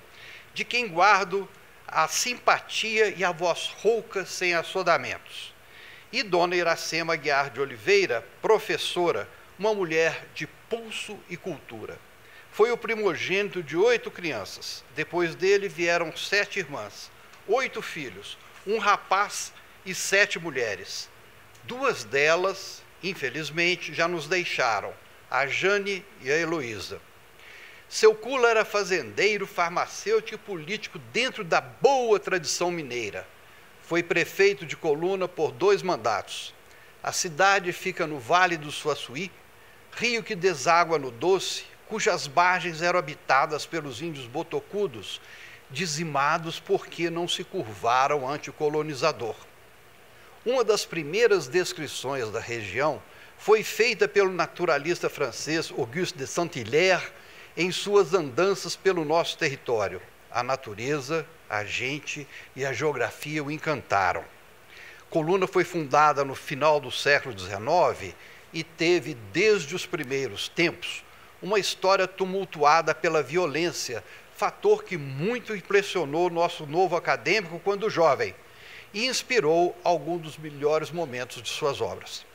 de quem guardo a simpatia e a voz rouca sem assodamentos. E Dona Iracema Guiar de Oliveira, professora, uma mulher de pulso e cultura. Foi o primogênito de 8 crianças. Depois dele vieram 7 irmãs, 8 filhos, um rapaz e 7 mulheres. 2 delas, infelizmente, já nos deixaram, a Jane e a Heloísa. Seu Cula era fazendeiro, farmacêutico e político dentro da boa tradição mineira. Foi prefeito de Coluna por 2 mandatos. A cidade fica no Vale do Suaçuí, rio que deságua no Doce, cujas margens eram habitadas pelos índios botocudos, dizimados porque não se curvaram ante o colonizador. Uma das primeiras descrições da região foi feita pelo naturalista francês Auguste de Saint-Hilaire em suas andanças pelo nosso território. A natureza, a gente e a geografia o encantaram. Coluna foi fundada no final do século XIX e teve, desde os primeiros tempos, uma história tumultuada pela violência, fator que muito impressionou nosso novo acadêmico quando jovem e inspirou alguns dos melhores momentos de suas obras.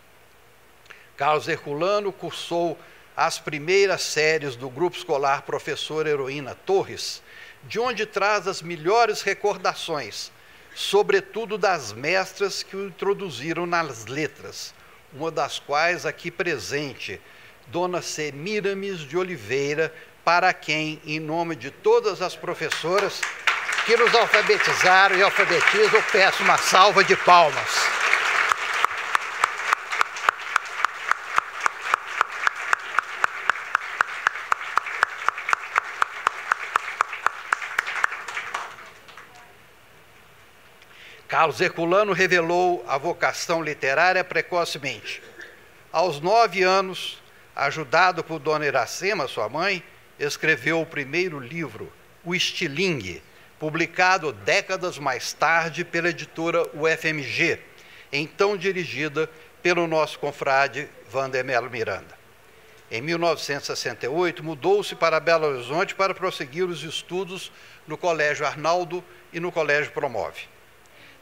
Carlos Herculano cursou as primeiras séries do grupo escolar Professora Heroína Torres, de onde traz as melhores recordações, sobretudo das mestras que o introduziram nas letras, uma das quais aqui presente, Dona Semíramis de Oliveira, para quem, em nome de todas as professoras que nos alfabetizaram e alfabetizam, peço uma salva de palmas. Carlos Herculano revelou a vocação literária precocemente. Aos 9 anos, ajudado por Dona Iracema, sua mãe, escreveu o primeiro livro, O Estilingue, publicado décadas mais tarde pela editora UFMG, então dirigida pelo nosso confrade Vandermelo Miranda. Em 1968, mudou-se para Belo Horizonte para prosseguir os estudos no Colégio Arnaldo e no Colégio Promove.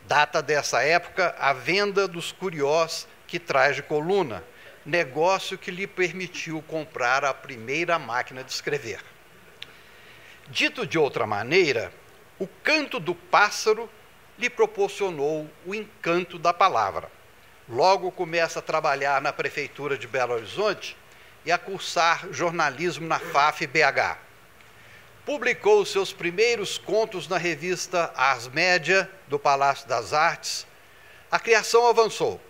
Data dessa época a venda dos curiós que traz de coluna, negócio que lhe permitiu comprar a primeira máquina de escrever. Dito de outra maneira, o canto do pássaro lhe proporcionou o encanto da palavra. Logo começa a trabalhar na Prefeitura de Belo Horizonte e a cursar jornalismo na FAF-BH. Publicou seus primeiros contos na revista Ars Média, do Palácio das Artes. A criação avançou.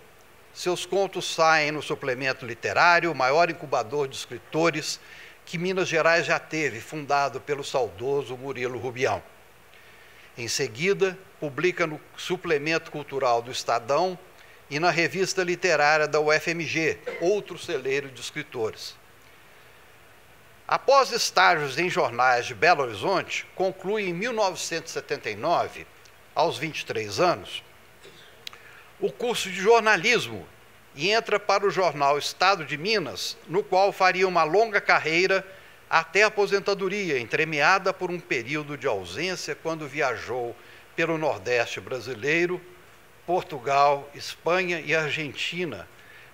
Seus contos saem no Suplemento Literário, o maior incubador de escritores que Minas Gerais já teve, fundado pelo saudoso Murilo Rubião. Em seguida, publica no Suplemento Cultural do Estadão e na Revista Literária da UFMG, outro celeiro de escritores. Após estágios em jornais de Belo Horizonte, conclui em 1979, aos 23 anos, o curso de jornalismo e entra para o jornal Estado de Minas, no qual faria uma longa carreira até a aposentadoria, entremeada por um período de ausência quando viajou pelo Nordeste brasileiro, Portugal, Espanha e Argentina,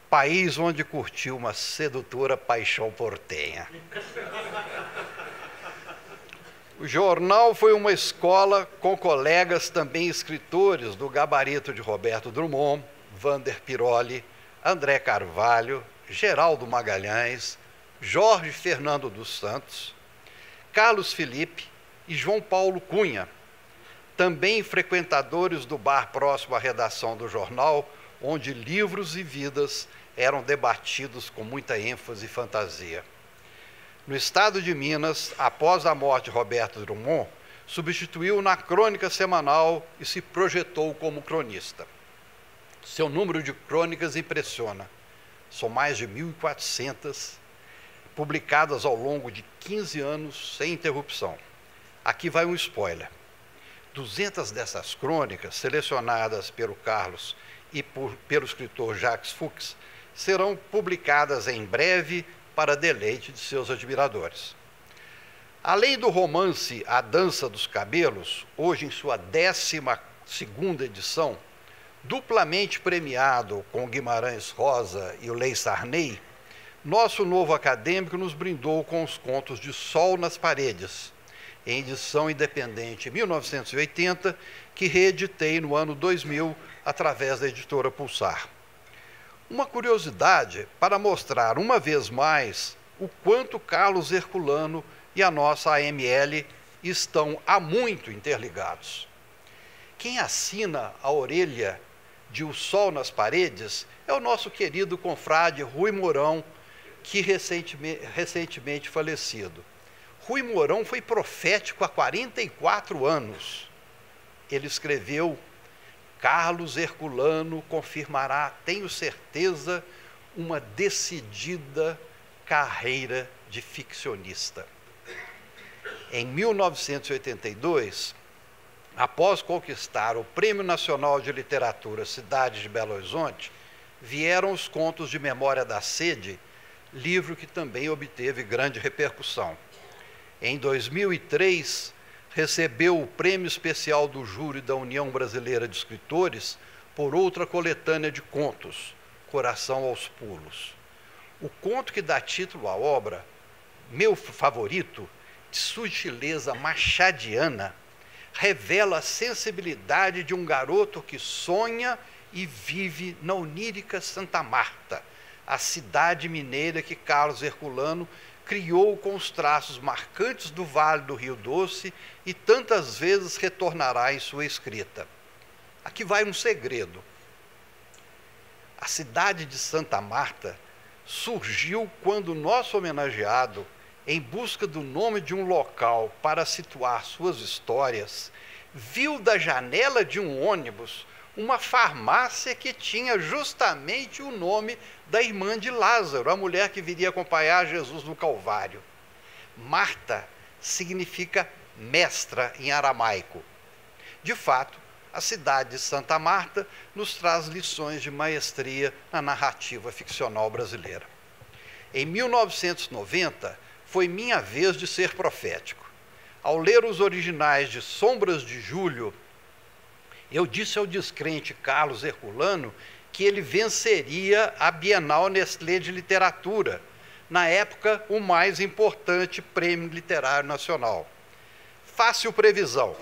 país onde curtiu uma sedutora paixão portenha. O jornal foi uma escola com colegas também escritores do gabarito de Roberto Drummond, Vander Piroli, André Carvalho, Geraldo Magalhães, Jorge Fernando dos Santos, Carlos Felipe e João Paulo Cunha, também frequentadores do bar próximo à redação do jornal, onde livros e vidas eram debatidos com muita ênfase e fantasia. No Estado de Minas, após a morte de Roberto Drummond, substituiu na crônica semanal e se projetou como cronista. Seu número de crônicas impressiona. São mais de 1.400, publicadas ao longo de 15 anos sem interrupção. Aqui vai um spoiler. 200 dessas crônicas, selecionadas pelo Carlos e pelo escritor Jacques Fuchs, serão publicadas em breve para deleite de seus admiradores. Além do romance A Dança dos Cabelos, hoje em sua 12ª edição, duplamente premiado com Guimarães Rosa e o Lei Sarney, nosso novo acadêmico nos brindou com os contos de Sol nas Paredes, em edição independente em 1980, que reeditei no ano 2000 através da editora Pulsar. Uma curiosidade para mostrar uma vez mais o quanto Carlos Herculano e a nossa AML estão há muito interligados. Quem assina a orelha de O Sol nas Paredes é o nosso querido confrade Rui Mourão, que recentemente falecido. Rui Mourão foi profético há 44 anos. Ele escreveu: Carlos Herculano confirmará, tenho certeza, uma decidida carreira de ficcionista. Em 1982, após conquistar o Prêmio Nacional de Literatura Cidade de Belo Horizonte, vieram os Contos de Memória da Sede, livro que também obteve grande repercussão. Em 2003, recebeu o Prêmio Especial do Júri da União Brasileira de Escritores por outra coletânea de contos, Coração aos Pulos. O conto que dá título à obra, meu favorito, de sutileza machadiana, revela a sensibilidade de um garoto que sonha e vive na onírica Santa Marta, a cidade mineira que Carlos Herculano criou com os traços marcantes do Vale do Rio Doce e tantas vezes retornará em sua escrita. Aqui vai um segredo. A cidade de Santa Marta surgiu quando o nosso homenageado, em busca do nome de um local para situar suas histórias, viu da janela de um ônibus uma farmácia que tinha justamente o nome da irmã de Lázaro, a mulher que viria acompanhar Jesus no Calvário. Marta significa mestra em aramaico. De fato, a cidade de Santa Marta nos traz lições de maestria na narrativa ficcional brasileira. Em 1990, foi minha vez de ser profético. Ao ler os originais de Sombras de Julho, eu disse ao descrente Carlos Herculano que ele venceria a Bienal Nestlé de Literatura, na época o mais importante prêmio literário nacional. Fácil previsão.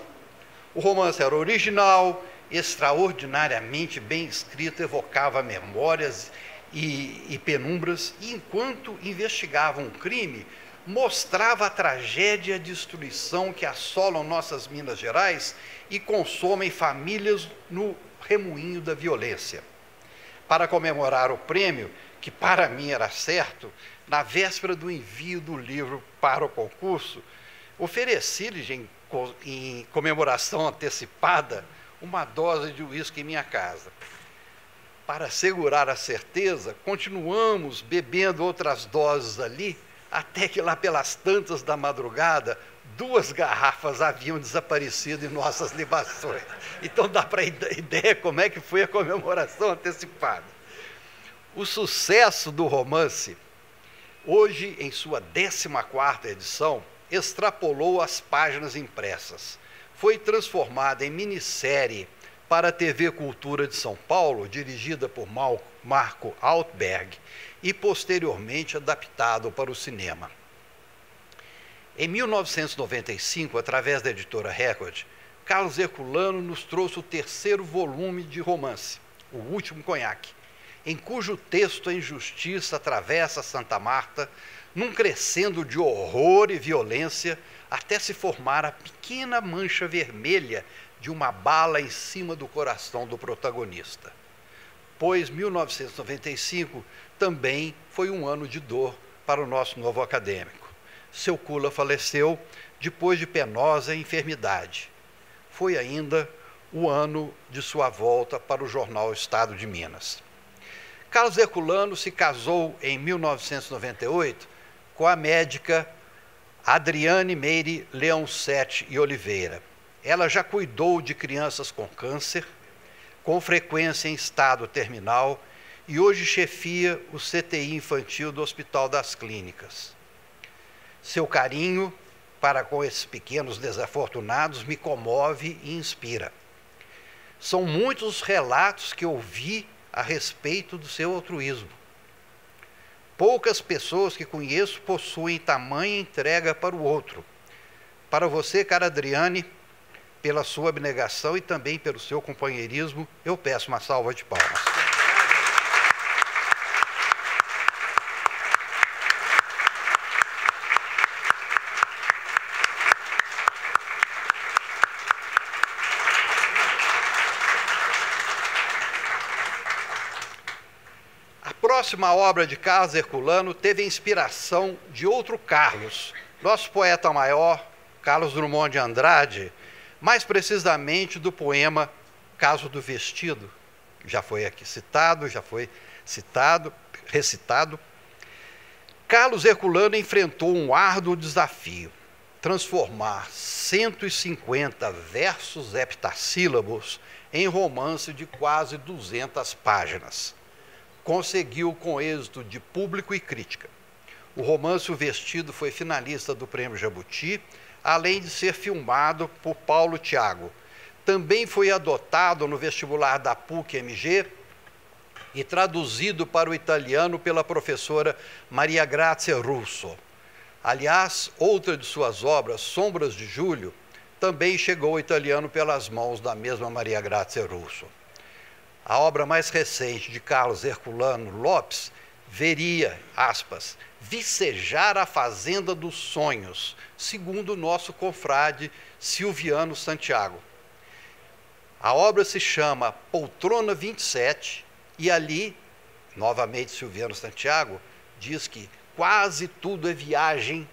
O romance era original, extraordinariamente bem escrito, evocava memórias e penumbras, e enquanto investigava um crime, mostrava a tragédia e a destruição que assolam nossas Minas Gerais e consomem famílias no remoinho da violência. Para comemorar o prêmio, que para mim era certo, na véspera do envio do livro para o concurso, ofereci-lhes em comemoração antecipada uma dose de uísque em minha casa. Para assegurar a certeza, continuamos bebendo outras doses ali, até que lá pelas tantas da madrugada, 2 garrafas haviam desaparecido em nossas libações. Então dá para ideia como é que foi a comemoração antecipada. O sucesso do romance, hoje em sua 14ª edição, extrapolou as páginas impressas. Foi transformada em minissérie para a TV Cultura de São Paulo, dirigida por Marco Altberg, e posteriormente adaptado para o cinema. Em 1995, através da editora Record, Carlos Herculano nos trouxe o 3º volume de romance, O Último Conhaque, em cujo texto a injustiça atravessa Santa Marta, num crescendo de horror e violência, até se formar a pequena mancha vermelha de uma bala em cima do coração do protagonista. Pois 1995 também foi um ano de dor para o nosso novo acadêmico. Seu Cula faleceu depois de penosa enfermidade. Foi ainda o ano de sua volta para o jornal Estado de Minas. Carlos Herculano se casou em 1998 com a médica Adriane Meire Leoncete e Oliveira. Ela já cuidou de crianças com câncer, com frequência em estado terminal, e hoje chefia o CTI infantil do Hospital das Clínicas. Seu carinho para com esses pequenos desafortunados me comove e inspira. São muitos os relatos que ouvi a respeito do seu altruísmo. Poucas pessoas que conheço possuem tamanha entrega para o outro. Para você, cara Adriane, pela sua abnegação e também pelo seu companheirismo, eu peço uma salva de palmas. A próxima obra de Carlos Herculano teve a inspiração de outro Carlos, nosso poeta maior, Carlos Drummond de Andrade, mais precisamente do poema Caso do Vestido, já foi aqui recitado. Carlos Herculano enfrentou um árduo desafio, transformar 150 versos heptassílabos em romance de quase 200 páginas. Conseguiu com êxito de público e crítica. O romance O Vestido foi finalista do Prêmio Jabuti, além de ser filmado por Paulo Thiago. Também foi adotado no vestibular da PUC-MG e traduzido para o italiano pela professora Maria Grazia Russo. Aliás, outra de suas obras, Sombras de Julho, também chegou ao italiano pelas mãos da mesma Maria Grazia Russo. A obra mais recente de Carlos Herculano Lopes veria, aspas, vicejar a fazenda dos sonhos, segundo o nosso confrade Silviano Santiago. A obra se chama Poltrona 27 e ali, novamente Silviano Santiago, diz que quase tudo é viagem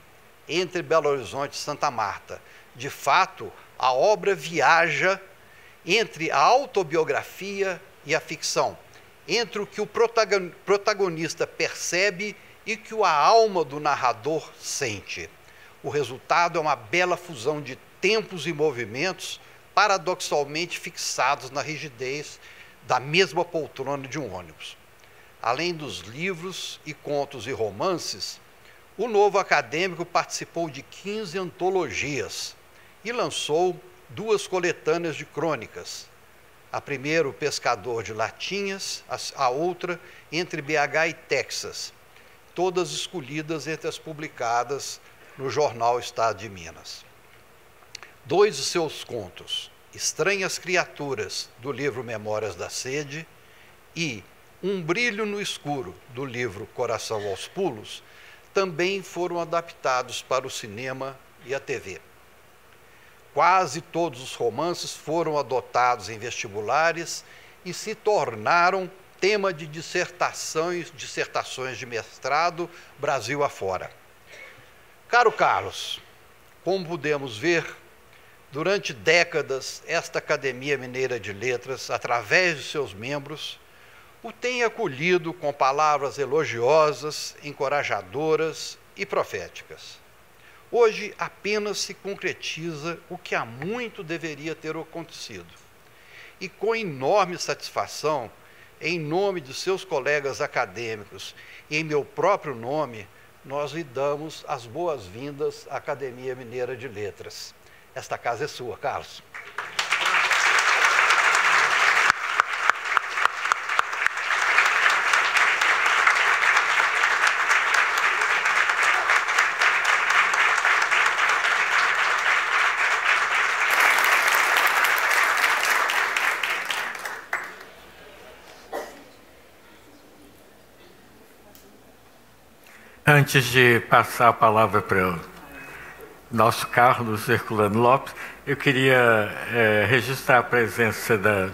entre Belo Horizonte e Santa Marta. De fato, a obra viaja entre a autobiografia e a ficção, entre o que o protagonista percebe e o que a alma do narrador sente. O resultado é uma bela fusão de tempos e movimentos paradoxalmente fixados na rigidez da mesma poltrona de um ônibus. Além dos livros e contos e romances, o Novo Acadêmico participou de 15 antologias e lançou 2 coletâneas de crônicas. A primeira, O Pescador de Latinhas, a outra, Entre BH e Texas, todas escolhidas entre as publicadas no jornal Estado de Minas. 2 de seus contos, Estranhas Criaturas, do livro Memórias da Sede, e Um Brilho no Escuro, do livro Coração aos Pulos, também foram adaptados para o cinema e a TV. Quase todos os romances foram adotados em vestibulares e se tornaram tema de dissertações de mestrado Brasil afora. Caro Carlos, como pudemos ver, durante décadas, esta Academia Mineira de Letras, através de seus membros, o tem acolhido com palavras elogiosas, encorajadoras e proféticas. Hoje apenas se concretiza o que há muito deveria ter acontecido. E com enorme satisfação, em nome de seus colegas acadêmicos e em meu próprio nome, nós lhe damos as boas-vindas à Academia Mineira de Letras. Esta casa é sua, Carlos. Antes de passar a palavra para o nosso Carlos Herculano Lopes, eu queria registrar a presença da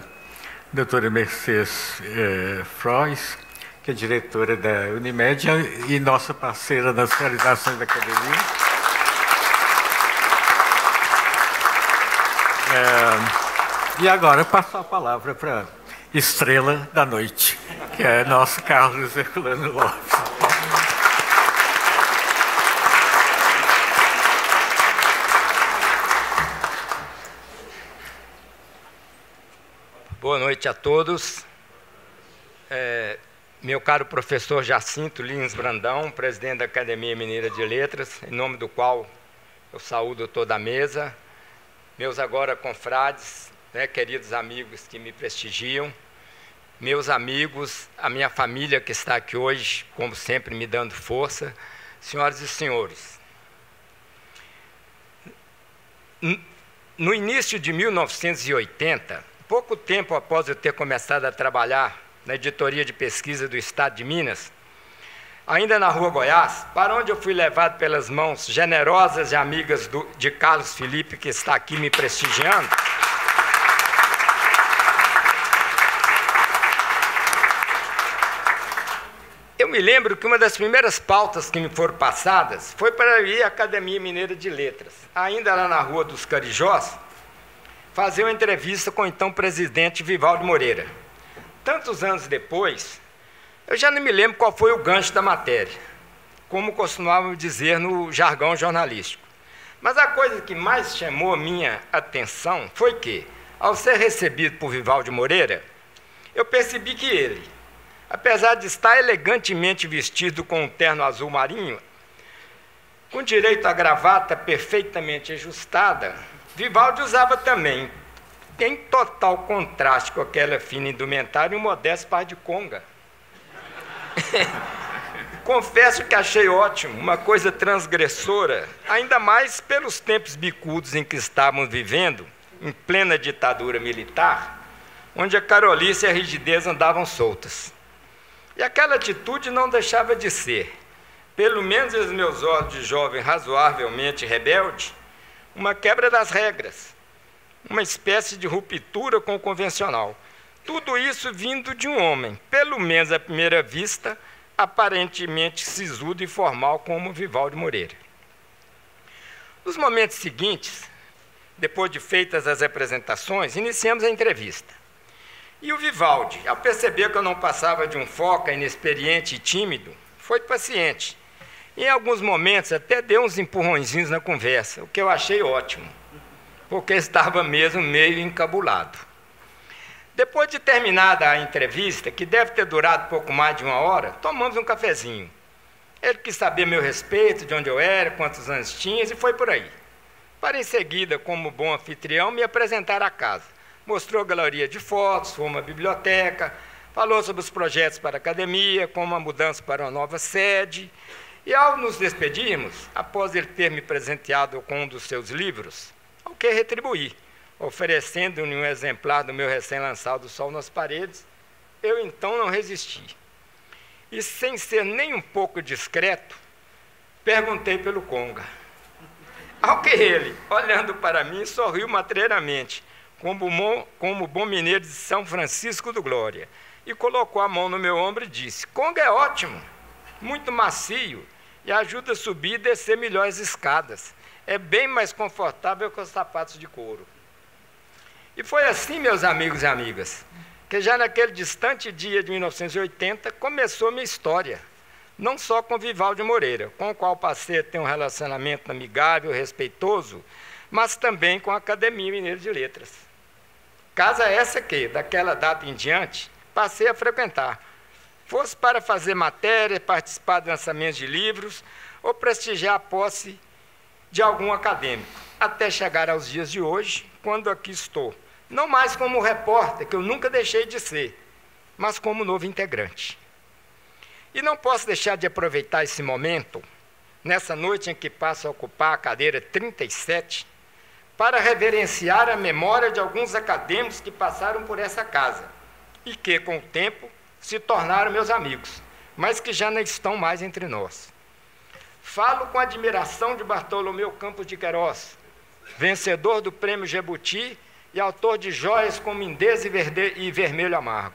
doutora Mercedes Frois, que é diretora da Unimed e nossa parceira nas realizações da academia. E agora passo a palavra para a estrela da noite, que é nosso Carlos Herculano Lopes. Boa noite a todos. Meu caro professor Jacinto Lins Brandão, presidente da Academia Mineira de Letras, em nome do qual eu saúdo toda a mesa, meus agora confrades, queridos amigos que me prestigiam, meus amigos, a minha família que está aqui hoje, como sempre, me dando força, senhoras e senhores. No início de 1980, pouco tempo após eu ter começado a trabalhar na editoria de pesquisa do Estado de Minas, ainda na Rua Goiás, para onde eu fui levado pelas mãos generosas e amigas de Carlos Felipe, que está aqui me prestigiando, eu me lembro que uma das primeiras pautas que me foram passadas foi para ir à Academia Mineira de Letras, ainda lá na Rua dos Carijós, fazer uma entrevista com o então presidente Vivaldo Moreira. Tantos anos depois, eu já não me lembro qual foi o gancho da matéria, como costumavam dizer no jargão jornalístico. Mas a coisa que mais chamou a minha atenção foi que, ao ser recebido por Vivaldo Moreira, eu percebi que ele, apesar de estar elegantemente vestido com um terno azul marinho, com direito à gravata perfeitamente ajustada, Vivaldi usava também, em total contraste com aquela fina indumentária, um modesto par de conga. Confesso que achei ótimo, uma coisa transgressora, ainda mais pelos tempos bicudos em que estávamos vivendo, em plena ditadura militar, onde a carolice e a rigidez andavam soltas. E aquela atitude não deixava de ser, pelo menos aos meus olhos de jovem razoavelmente rebelde, uma quebra das regras, uma espécie de ruptura com o convencional. Tudo isso vindo de um homem, pelo menos à primeira vista, aparentemente sisudo e formal como Vivaldo Moreira. Nos momentos seguintes, Depois de feitas as apresentações, iniciamos a entrevista. E o Vivaldi, ao perceber que eu não passava de um foca inexperiente e tímido, foi paciente. Em alguns momentos até deu uns empurrõezinhos na conversa, o que eu achei ótimo, porque estava mesmo meio encabulado. Depois de terminada a entrevista, que deve ter durado pouco mais de 1 hora, tomamos um cafezinho. Ele quis saber meu respeito, de onde eu era, quantos anos tinha, e foi por aí. Para em seguida, como bom anfitrião, me apresentar à casa. Mostrou a galeria de fotos, foi uma biblioteca, falou sobre os projetos para a academia, como a mudança para uma nova sede. E ao nos despedirmos, após ele ter me presenteado com um dos seus livros, ao que retribuí, oferecendo-lhe um exemplar do meu recém-lançado Sol nas Paredes, eu então não resisti. E sem ser nem um pouco discreto, perguntei pelo Conga. Ao que ele, olhando para mim, sorriu matreiramente, como bom mineiro de São Francisco do Glória, e colocou a mão no meu ombro e disse: Conga é ótimo, muito macio, e ajuda a subir e descer melhor as escadas. É bem mais confortável que os sapatos de couro. E foi assim, meus amigos e amigas, que já naquele distante dia de 1980 começou a minha história, não só com Vivaldi Moreira, com o qual passei a ter um relacionamento amigável, respeitoso, mas também com a Academia Mineira de Letras. Casa essa que, daquela data em diante, passei a frequentar, fosse para fazer matéria, participar de lançamentos de livros ou prestigiar a posse de algum acadêmico, até chegar aos dias de hoje, quando aqui estou, não mais como repórter, que eu nunca deixei de ser, mas como novo integrante. E não posso deixar de aproveitar esse momento, nessa noite em que passo a ocupar a cadeira 37, para reverenciar a memória de alguns acadêmicos que passaram por essa casa e que, com o tempo, se tornaram meus amigos, mas que já não estão mais entre nós. Falo com admiração de Bartolomeu Campos de Queiroz, vencedor do Prêmio Jabuti e autor de joias como Indês e Vermelho Amargo,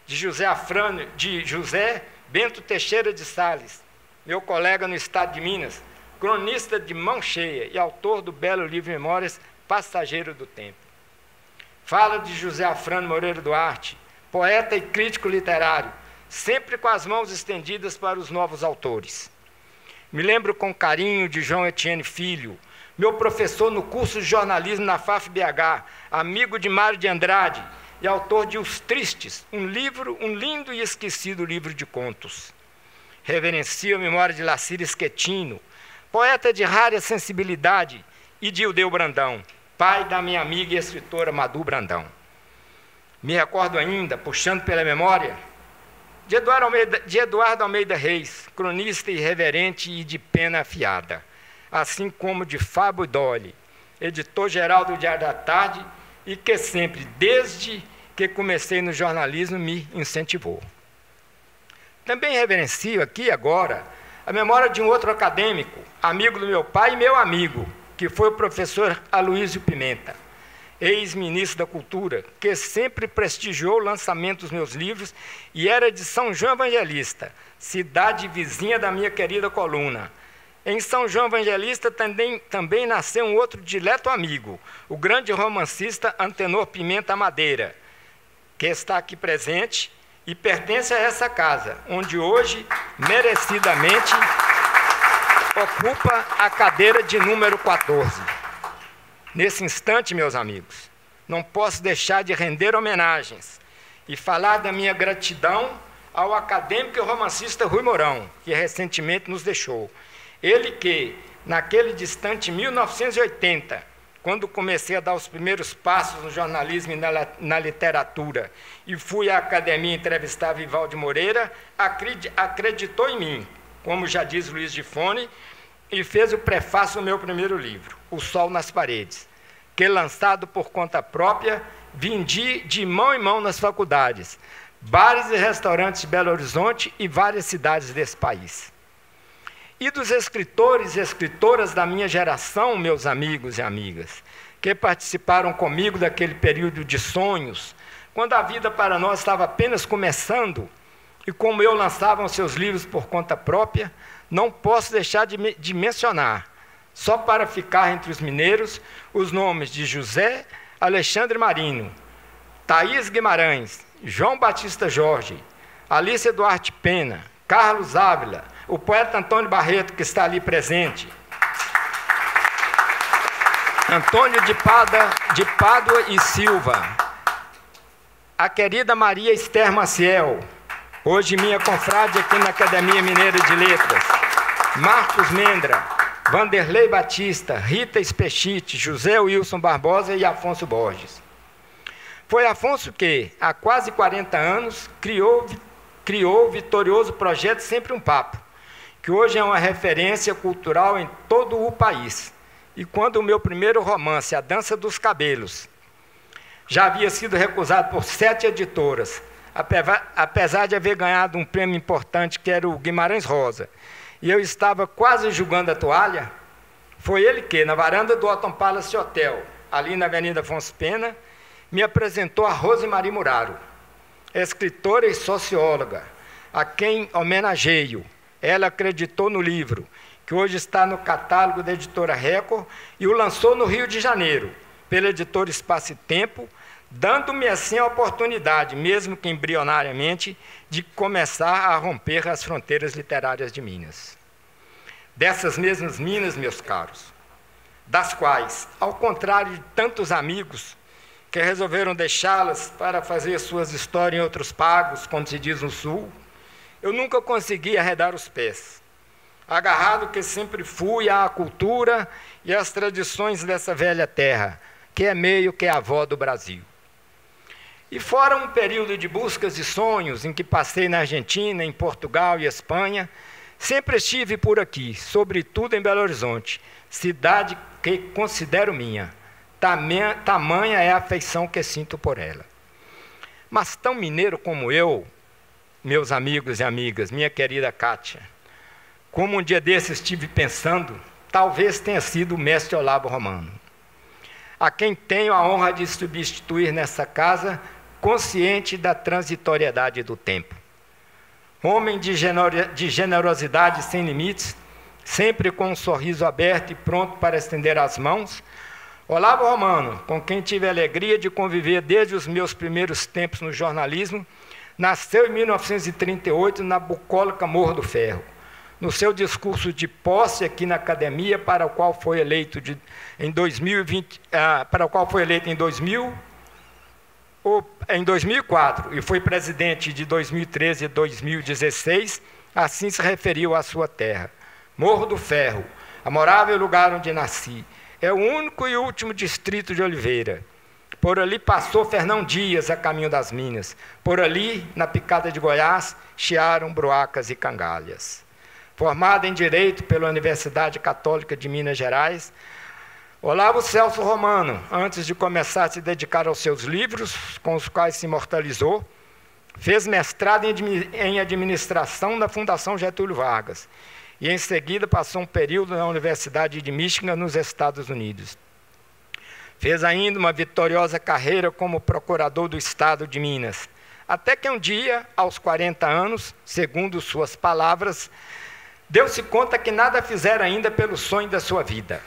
de José Bento Teixeira de Sales, meu colega no estado de Minas, cronista de mão cheia e autor do belo livro Memórias Passageiro do Tempo. Falo de José Afrânio Moreira Duarte, poeta e crítico literário, sempre com as mãos estendidas para os novos autores. Me lembro com carinho de João Etienne Filho, meu professor no curso de jornalismo na FAF-BH, amigo de Mário de Andrade e autor de Os Tristes, um lindo e esquecido livro de contos. Reverencio a memória de Lacíris Quetino, poeta de rara sensibilidade, e de Ildeu Brandão, pai da minha amiga e escritora Madu Brandão. Me recordo ainda, puxando pela memória, de Eduardo Almeida Reis, cronista irreverente e de pena afiada, assim como de Fábio Dolly, editor-geral do Diário da Tarde, e que sempre, desde que comecei no jornalismo, me incentivou. Também reverencio aqui agora a memória de um outro acadêmico, amigo do meu pai e meu amigo, que foi o professor Aloísio Pimenta, ex-ministro da Cultura, que sempre prestigiou o lançamento dos meus livros e era de São João Evangelista, cidade vizinha da minha querida coluna. Em São João Evangelista também nasceu um outro dileto amigo, o grande romancista Antenor Pimenta Madeira, que está aqui presente e pertence a essa casa, onde hoje, merecidamente, ocupa a cadeira de número 14. Nesse instante, meus amigos, não posso deixar de render homenagens e falar da minha gratidão ao acadêmico e romancista Rui Mourão, que recentemente nos deixou. Ele que, naquele distante 1980, quando comecei a dar os primeiros passos no jornalismo e na literatura, e fui à academia entrevistar Vivaldi Moreira, acreditou em mim, como já diz Luiz de Fone, e fez o prefácio do meu primeiro livro, O Sol nas Paredes, que, lançado por conta própria, vendi de mão em mão nas faculdades, bares e restaurantes de Belo Horizonte e várias cidades desse país. E dos escritores e escritoras da minha geração, meus amigos e amigas, que participaram comigo daquele período de sonhos, quando a vida para nós estava apenas começando, e como eu lançavam seus livros por conta própria, não posso deixar de mencionar só para ficar entre os mineiros os nomes de José Alexandre Marino, Thaís Guimarães, João Batista Jorge, Alice Duarte Pena, Carlos Ávila, o poeta Antônio Barreto, que está ali presente, Antônio de Pádua e Silva, a querida Maria Esther Maciel, hoje minha confrade aqui na Academia Mineira de Letras, Marcos Mendra, Vanderlei Batista, Rita Spechite, José Wilson Barbosa e Afonso Borges. Foi Afonso que, há quase 40 anos, criou o vitorioso projeto Sempre um Papo, que hoje é uma referência cultural em todo o país. E quando o meu primeiro romance, A Dança dos Cabelos, já havia sido recusado por 7 editoras, apesar de haver ganhado um prêmio importante, que era o Guimarães Rosa, e eu estava quase jogando a toalha, foi ele que, na varanda do Otton Palace Hotel, ali na Avenida Afonso Pena, me apresentou a Rosemarie Muraro, escritora e socióloga, a quem homenageio. Ela acreditou no livro, que hoje está no catálogo da editora Record, e o lançou no Rio de Janeiro, pela editora Espaço e Tempo, dando-me assim a oportunidade, mesmo que embrionariamente, de começar a romper as fronteiras literárias de Minas. Dessas mesmas Minas, meus caros, das quais, ao contrário de tantos amigos que resolveram deixá-las para fazer suas histórias em outros pagos, como se diz no Sul, eu nunca consegui arredar os pés, agarrado que sempre fui à cultura e às tradições dessa velha terra, que é meio que a avó do Brasil. E fora um período de buscas e sonhos em que passei na Argentina, em Portugal e Espanha, sempre estive por aqui, sobretudo em Belo Horizonte, cidade que considero minha. Tamanha é a afeição que sinto por ela. Mas tão mineiro como eu, meus amigos e amigas, minha querida Kátia, como um dia desses estive pensando, talvez tenha sido o mestre Olavo Romano, a quem tenho a honra de substituir nessa casa, consciente da transitoriedade do tempo. Homem de generosidade sem limites, sempre com um sorriso aberto e pronto para estender as mãos, Olavo Romano, com quem tive a alegria de conviver desde os meus primeiros tempos no jornalismo, nasceu em 1938 na bucólica Morro do Ferro. No seu discurso de posse aqui na Academia, para o qual foi eleito em 2004 e foi presidente de 2013 e 2016, assim se referiu à sua terra. Morro do Ferro, amorável lugar onde nasci, é o único e último distrito de Oliveira. Por ali passou Fernão Dias, a caminho das Minas. Por ali, na picada de Goiás, chiaram Bruacas e Cangalhas. Formado em Direito pela Universidade Católica de Minas Gerais, Olavo Celso Romano, antes de começar a se dedicar aos seus livros, com os quais se imortalizou, fez mestrado em Administração na Fundação Getúlio Vargas e, em seguida, passou um período na Universidade de Michigan, nos Estados Unidos. Fez ainda uma vitoriosa carreira como procurador do Estado de Minas, até que um dia, aos 40 anos, segundo suas palavras, deu-se conta que nada fizera ainda pelo sonho da sua vida.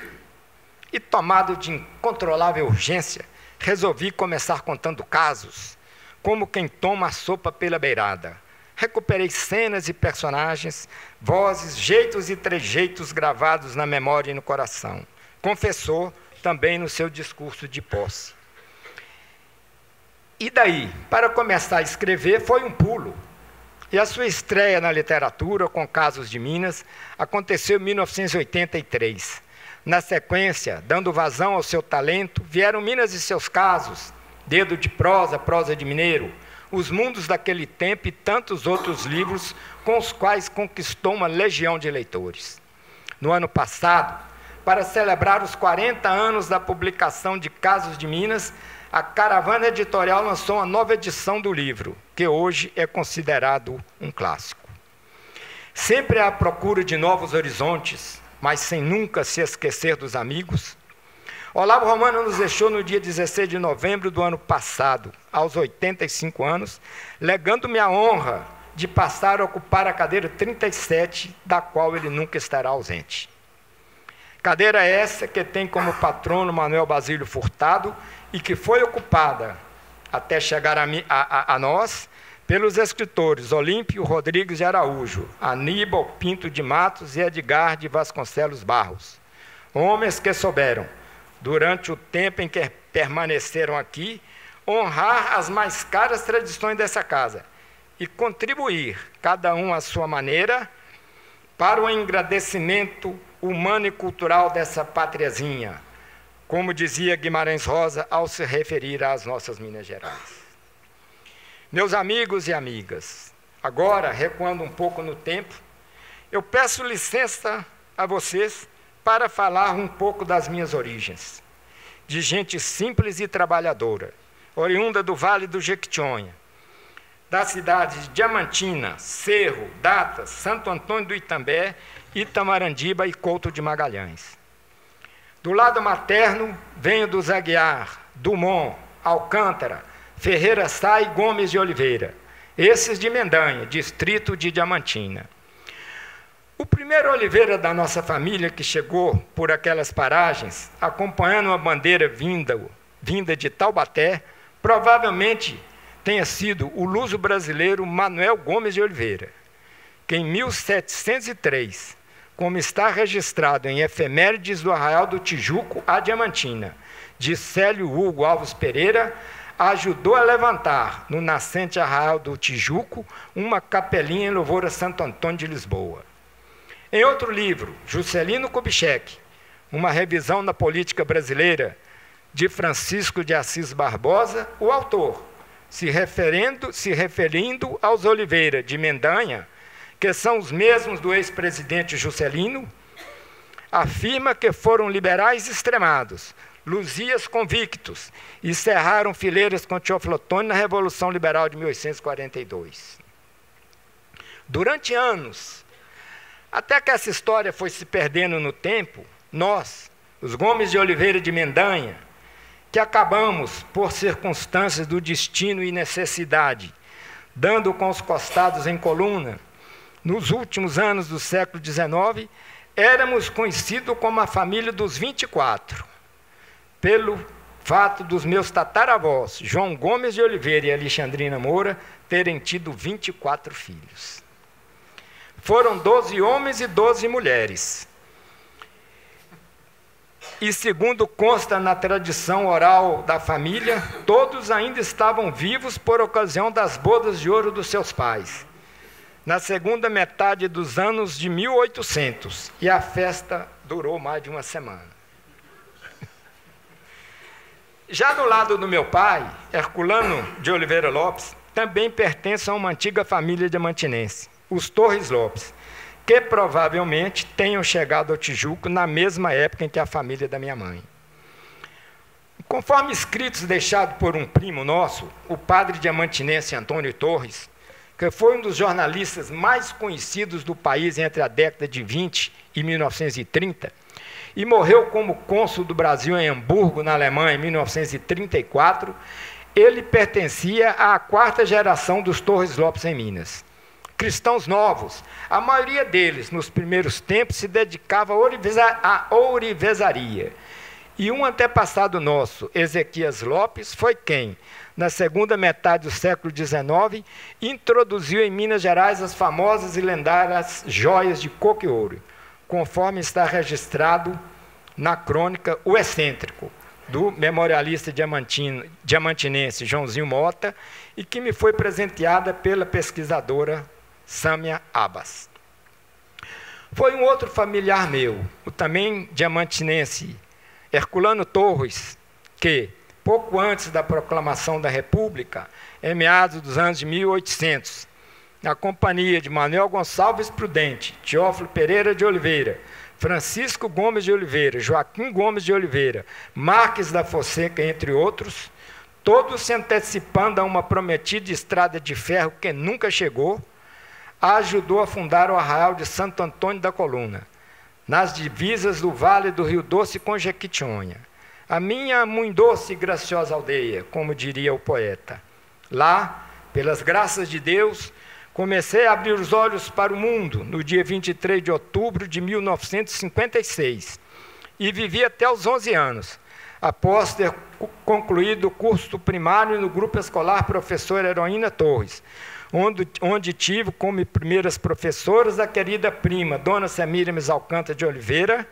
E, tomado de incontrolável urgência, resolvi começar contando casos, como quem toma a sopa pela beirada. Recuperei cenas e personagens, vozes, jeitos e trejeitos gravados na memória e no coração. Confessou também no seu discurso de posse. E daí, para começar a escrever, foi um pulo. E a sua estreia na literatura, com Casos de Minas, aconteceu em 1983. Na sequência, dando vazão ao seu talento, vieram Minas e seus casos, Dedo de Prosa, Prosa de Mineiro, Os Mundos daquele Tempo e tantos outros livros com os quais conquistou uma legião de leitores. No ano passado, para celebrar os 40 anos da publicação de Casos de Minas, a Caravana Editorial lançou uma nova edição do livro, que hoje é considerado um clássico. Sempre à procura de novos horizontes, mas sem nunca se esquecer dos amigos, Olavo Romano nos deixou no dia 16 de novembro do ano passado, aos 85 anos, legando-me a honra de passar a ocupar a cadeira 37, da qual ele nunca estará ausente. Cadeira essa que tem como patrono Manuel Basílio Furtado e que foi ocupada, até chegar a nós, pelos escritores Olímpio Rodrigues de Araújo, Aníbal Pinto de Matos e Edgar de Vasconcelos Barros. Homens que souberam, durante o tempo em que permaneceram aqui, honrar as mais caras tradições dessa casa e contribuir, cada um à sua maneira, para o engrandecimento humano e cultural dessa pátriazinha, como dizia Guimarães Rosa ao se referir às nossas Minas Gerais. Meus amigos e amigas, agora, recuando um pouco no tempo, eu peço licença a vocês para falar um pouco das minhas origens, de gente simples e trabalhadora, oriunda do Vale do Jequitinhonha, da cidade de Diamantina, Cerro, Datas, Santo Antônio do Itambé, Itamarandiba e Couto de Magalhães. Do lado materno, venho dos Aguiar, Dumont, Alcântara, Ferreira Sá e Gomes de Oliveira, esses de Mendanha, distrito de Diamantina. O primeiro Oliveira da nossa família que chegou por aquelas paragens, acompanhando uma bandeira vinda de Taubaté, provavelmente tenha sido o luso-brasileiro Manuel Gomes de Oliveira, que em 1703, como está registrado em Efemérides do Arraial do Tijuco, a Diamantina, de Célio Hugo Alves Pereira, ajudou a levantar, no nascente Arraial do Tijuco, uma capelinha em louvor a Santo Antônio de Lisboa. Em outro livro, Juscelino Kubitschek, uma revisão na política brasileira, de Francisco de Assis Barbosa, o autor, se referindo aos Oliveira de Mendanha, que são os mesmos do ex-presidente Juscelino, afirma que foram liberais extremados, luzias convictos, e cerraram fileiras com Teófilo Otoni na Revolução Liberal de 1842. Durante anos, até que essa história foi se perdendo no tempo, nós, os Gomes de Oliveira de Mendanha, que acabamos, por circunstâncias do destino e necessidade, dando com os costados em coluna, nos últimos anos do século XIX, éramos conhecidos como a família dos 24, pelo fato dos meus tataravós, João Gomes de Oliveira e Alexandrina Moura, terem tido 24 filhos. Foram 12 homens e 12 mulheres. E, segundo consta na tradição oral da família, todos ainda estavam vivos por ocasião das bodas de ouro dos seus pais, na segunda metade dos anos de 1800, e a festa durou mais de uma semana. Já do lado do meu pai, Herculano de Oliveira Lopes, também pertence a uma antiga família diamantinense, os Torres Lopes, que provavelmente tenham chegado ao Tijuco na mesma época em que a família da minha mãe. Conforme escritos deixados por um primo nosso, o padre diamantinense Antônio Torres, que foi um dos jornalistas mais conhecidos do país entre a década de 20 e 1930, e morreu como cônsul do Brasil em Hamburgo, na Alemanha, em 1934, ele pertencia à quarta geração dos Torres Lopes em Minas. Cristãos novos, a maioria deles, nos primeiros tempos, se dedicava à ourivesaria. E um antepassado nosso, Ezequias Lopes, foi quem, na segunda metade do século XIX, introduziu em Minas Gerais as famosas e lendárias joias de coco e ouro, conforme está registrado na crônica O Excêntrico, do memorialista diamantinense Joãozinho Mota, e que me foi presenteada pela pesquisadora Sâmia Abbas. Foi um outro familiar meu, o também diamantinense Herculano Torres, que, pouco antes da proclamação da República, em meados dos anos de 1800, na companhia de Manuel Gonçalves Prudente, Teófilo Pereira de Oliveira, Francisco Gomes de Oliveira, Joaquim Gomes de Oliveira, Marques da Fonseca, entre outros, todos se antecipando a uma prometida estrada de ferro que nunca chegou, ajudou a fundar o Arraial de Santo Antônio da Coluna, nas divisas do Vale do Rio Doce com Jequitinhonha. A minha muito doce e graciosa aldeia, como diria o poeta. Lá, pelas graças de Deus, comecei a abrir os olhos para o mundo no dia 23 de outubro de 1956, e vivi até os 11 anos, após ter concluído o curso primário no Grupo Escolar Professora Heroína Torres, onde tive como primeiras professoras a querida prima, Dona Semíramis Alcântara de Oliveira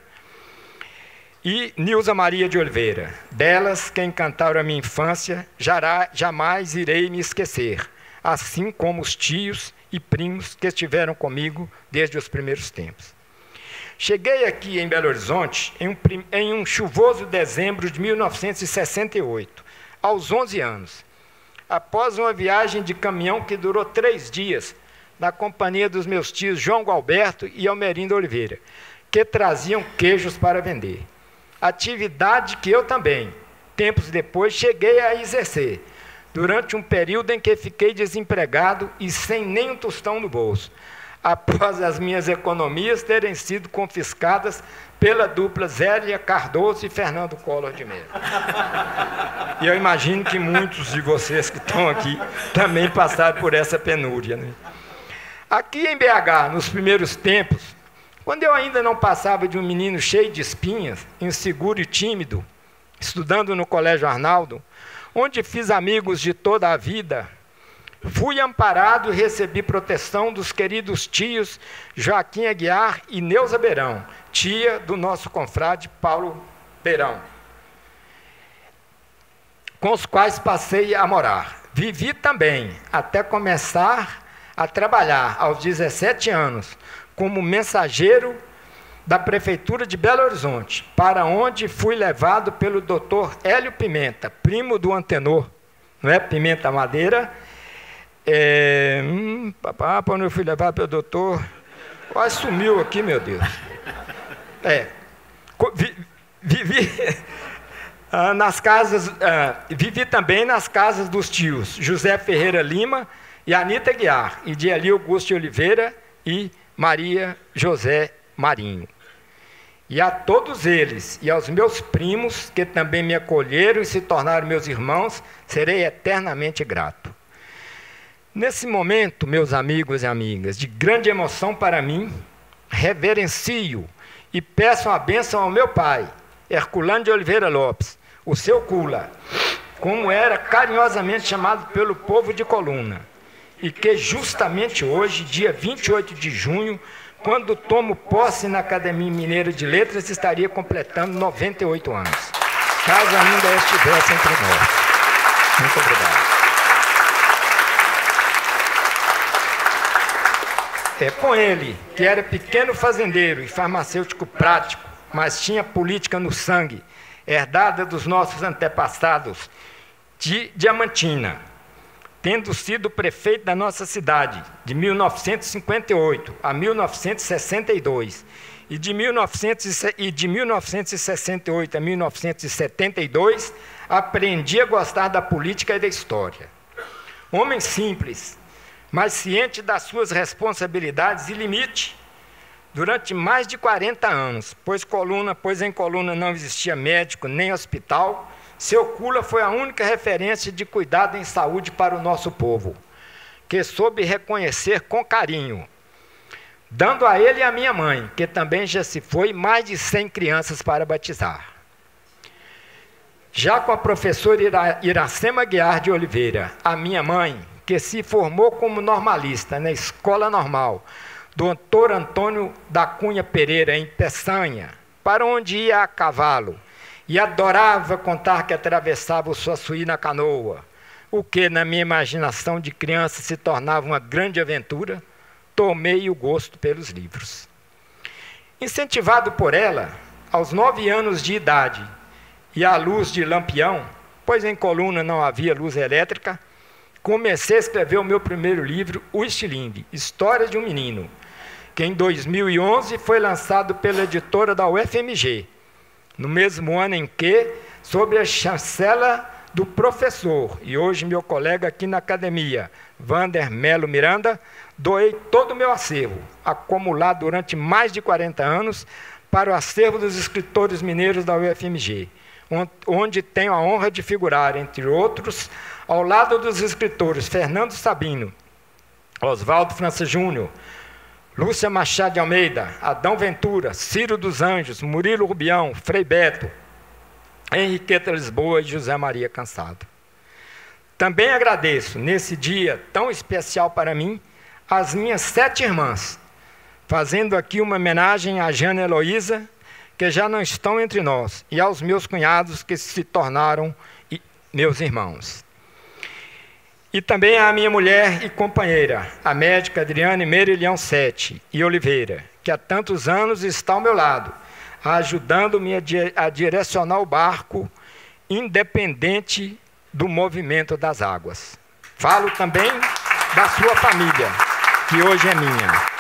e Nilza Maria de Oliveira. Delas, que encantaram a minha infância, jamais irei me esquecer, assim como os tios e primos que estiveram comigo desde os primeiros tempos. Cheguei aqui em Belo Horizonte em um chuvoso dezembro de 1968, aos 11 anos, após uma viagem de caminhão que durou 3 dias, na companhia dos meus tios João Gualberto e Almerindo Oliveira, que traziam queijos para vender. Atividade que eu também, tempos depois, cheguei a exercer, durante um período em que fiquei desempregado e sem nem um tostão no bolso, após as minhas economias terem sido confiscadas pela dupla Zélia Cardoso e Fernando Collor de Mello. E eu imagino que muitos de vocês que estão aqui também passaram por essa penúria, né? Aqui em BH, nos primeiros tempos, quando eu ainda não passava de um menino cheio de espinhas, inseguro e tímido, estudando no Colégio Arnaldo, onde fiz amigos de toda a vida, fui amparado e recebi proteção dos queridos tios Joaquim Aguiar e Neuza Beirão, tia do nosso confrade Paulo Beirão, com os quais passei a morar. Vivi também, até começar a trabalhar aos 17 anos, como mensageiro da Prefeitura de Belo Horizonte, para onde fui levado pelo doutor Hélio Pimenta, primo do Antenor, não é? Pimenta Madeira. Quando eu fui levado pelo doutor... Quase sumiu aqui, meu Deus. Vivi também nas casas dos tios José Ferreira Lima e Anita Aguiar, e de Eli Augusto de Oliveira e Maria José Marinho. E a todos eles, e aos meus primos, que também me acolheram e se tornaram meus irmãos, serei eternamente grato. Nesse momento, meus amigos e amigas, de grande emoção para mim, reverencio e peço a bênção ao meu pai, Herculano de Oliveira Lopes, o seu Cula, como era carinhosamente chamado pelo povo de Coluna, e que justamente hoje, dia 28 de junho, quando tomo posse na Academia Mineira de Letras, estaria completando 98 anos, caso ainda estivesse entre nós. Muito obrigado. Com ele, que era pequeno fazendeiro e farmacêutico prático, mas tinha política no sangue, herdada dos nossos antepassados, de Diamantina, tendo sido prefeito da nossa cidade de 1958 a 1962 e de 1968 a 1972, aprendi a gostar da política e da história. Homem simples, mas ciente das suas responsabilidades e limite, durante mais de 40 anos, pois em Coluna não existia médico nem hospital, seu Cula foi a única referência de cuidado em saúde para o nosso povo, que soube reconhecer com carinho, dando a ele e a minha mãe, que também já se foi, mais de 100 crianças para batizar. Já com a professora Iracema Aguiar de Oliveira, a minha mãe, que se formou como normalista na Escola Normal, Dr. Antônio da Cunha Pereira, em Peçanha, para onde ia a cavalo, e adorava contar que atravessava o Suaçuí na canoa, o que, na minha imaginação de criança, se tornava uma grande aventura, tomei o gosto pelos livros. Incentivado por ela, aos 9 anos de idade, e à luz de lampião, pois em Coluna não havia luz elétrica, comecei a escrever o meu primeiro livro, O Estilingue, História de um Menino, que em 2011 foi lançado pela editora da UFMG, no mesmo ano em que, sob a chancela do professor, e hoje meu colega aqui na academia, Vander Melo Miranda, doei todo o meu acervo, acumulado durante mais de 40 anos, para o acervo dos escritores mineiros da UFMG, onde tenho a honra de figurar, entre outros, ao lado dos escritores Fernando Sabino, Oswaldo França Júnior, Lúcia Machado de Almeida, Adão Ventura, Ciro dos Anjos, Murilo Rubião, Frei Beto, Henriqueta Lisboa e José Maria Cansado. Também agradeço, nesse dia tão especial para mim, as minhas 7 irmãs, fazendo aqui uma homenagem a Jana Heloísa, que já não estão entre nós, e aos meus cunhados que se tornaram meus irmãos. E também a minha mulher e companheira, a médica Adriane Merilhão Sete e Oliveira, que há tantos anos está ao meu lado, ajudando-me a direcionar o barco independente do movimento das águas. Falo também da sua família, que hoje é minha.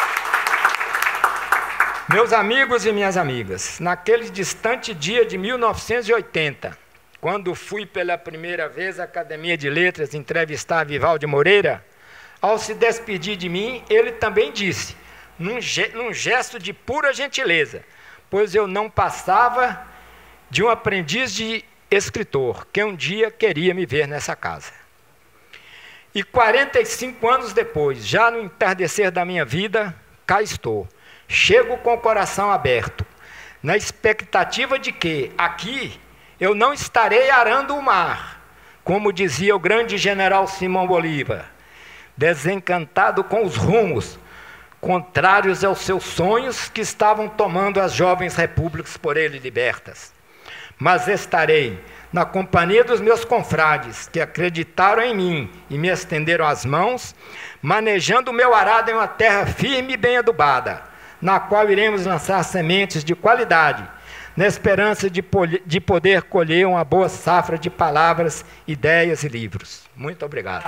Meus amigos e minhas amigas, naquele distante dia de 1980, quando fui pela primeira vez à Academia de Letras entrevistar Vivaldi Moreira, ao se despedir de mim, ele também disse, num gesto de pura gentileza, pois eu não passava de um aprendiz de escritor, que um dia queria me ver nessa casa. E 45 anos depois, já no entardecer da minha vida, cá estou. Chego com o coração aberto, na expectativa de que, aqui, eu não estarei arando o mar, como dizia o grande general Simão Bolívar, desencantado com os rumos contrários aos seus sonhos que estavam tomando as jovens repúblicas por ele libertas. Mas estarei na companhia dos meus confrades, que acreditaram em mim e me estenderam as mãos, manejando o meu arado em uma terra firme e bem adubada, na qual iremos lançar sementes de qualidade, na esperança de poder colher uma boa safra de palavras, ideias e livros. Muito obrigado.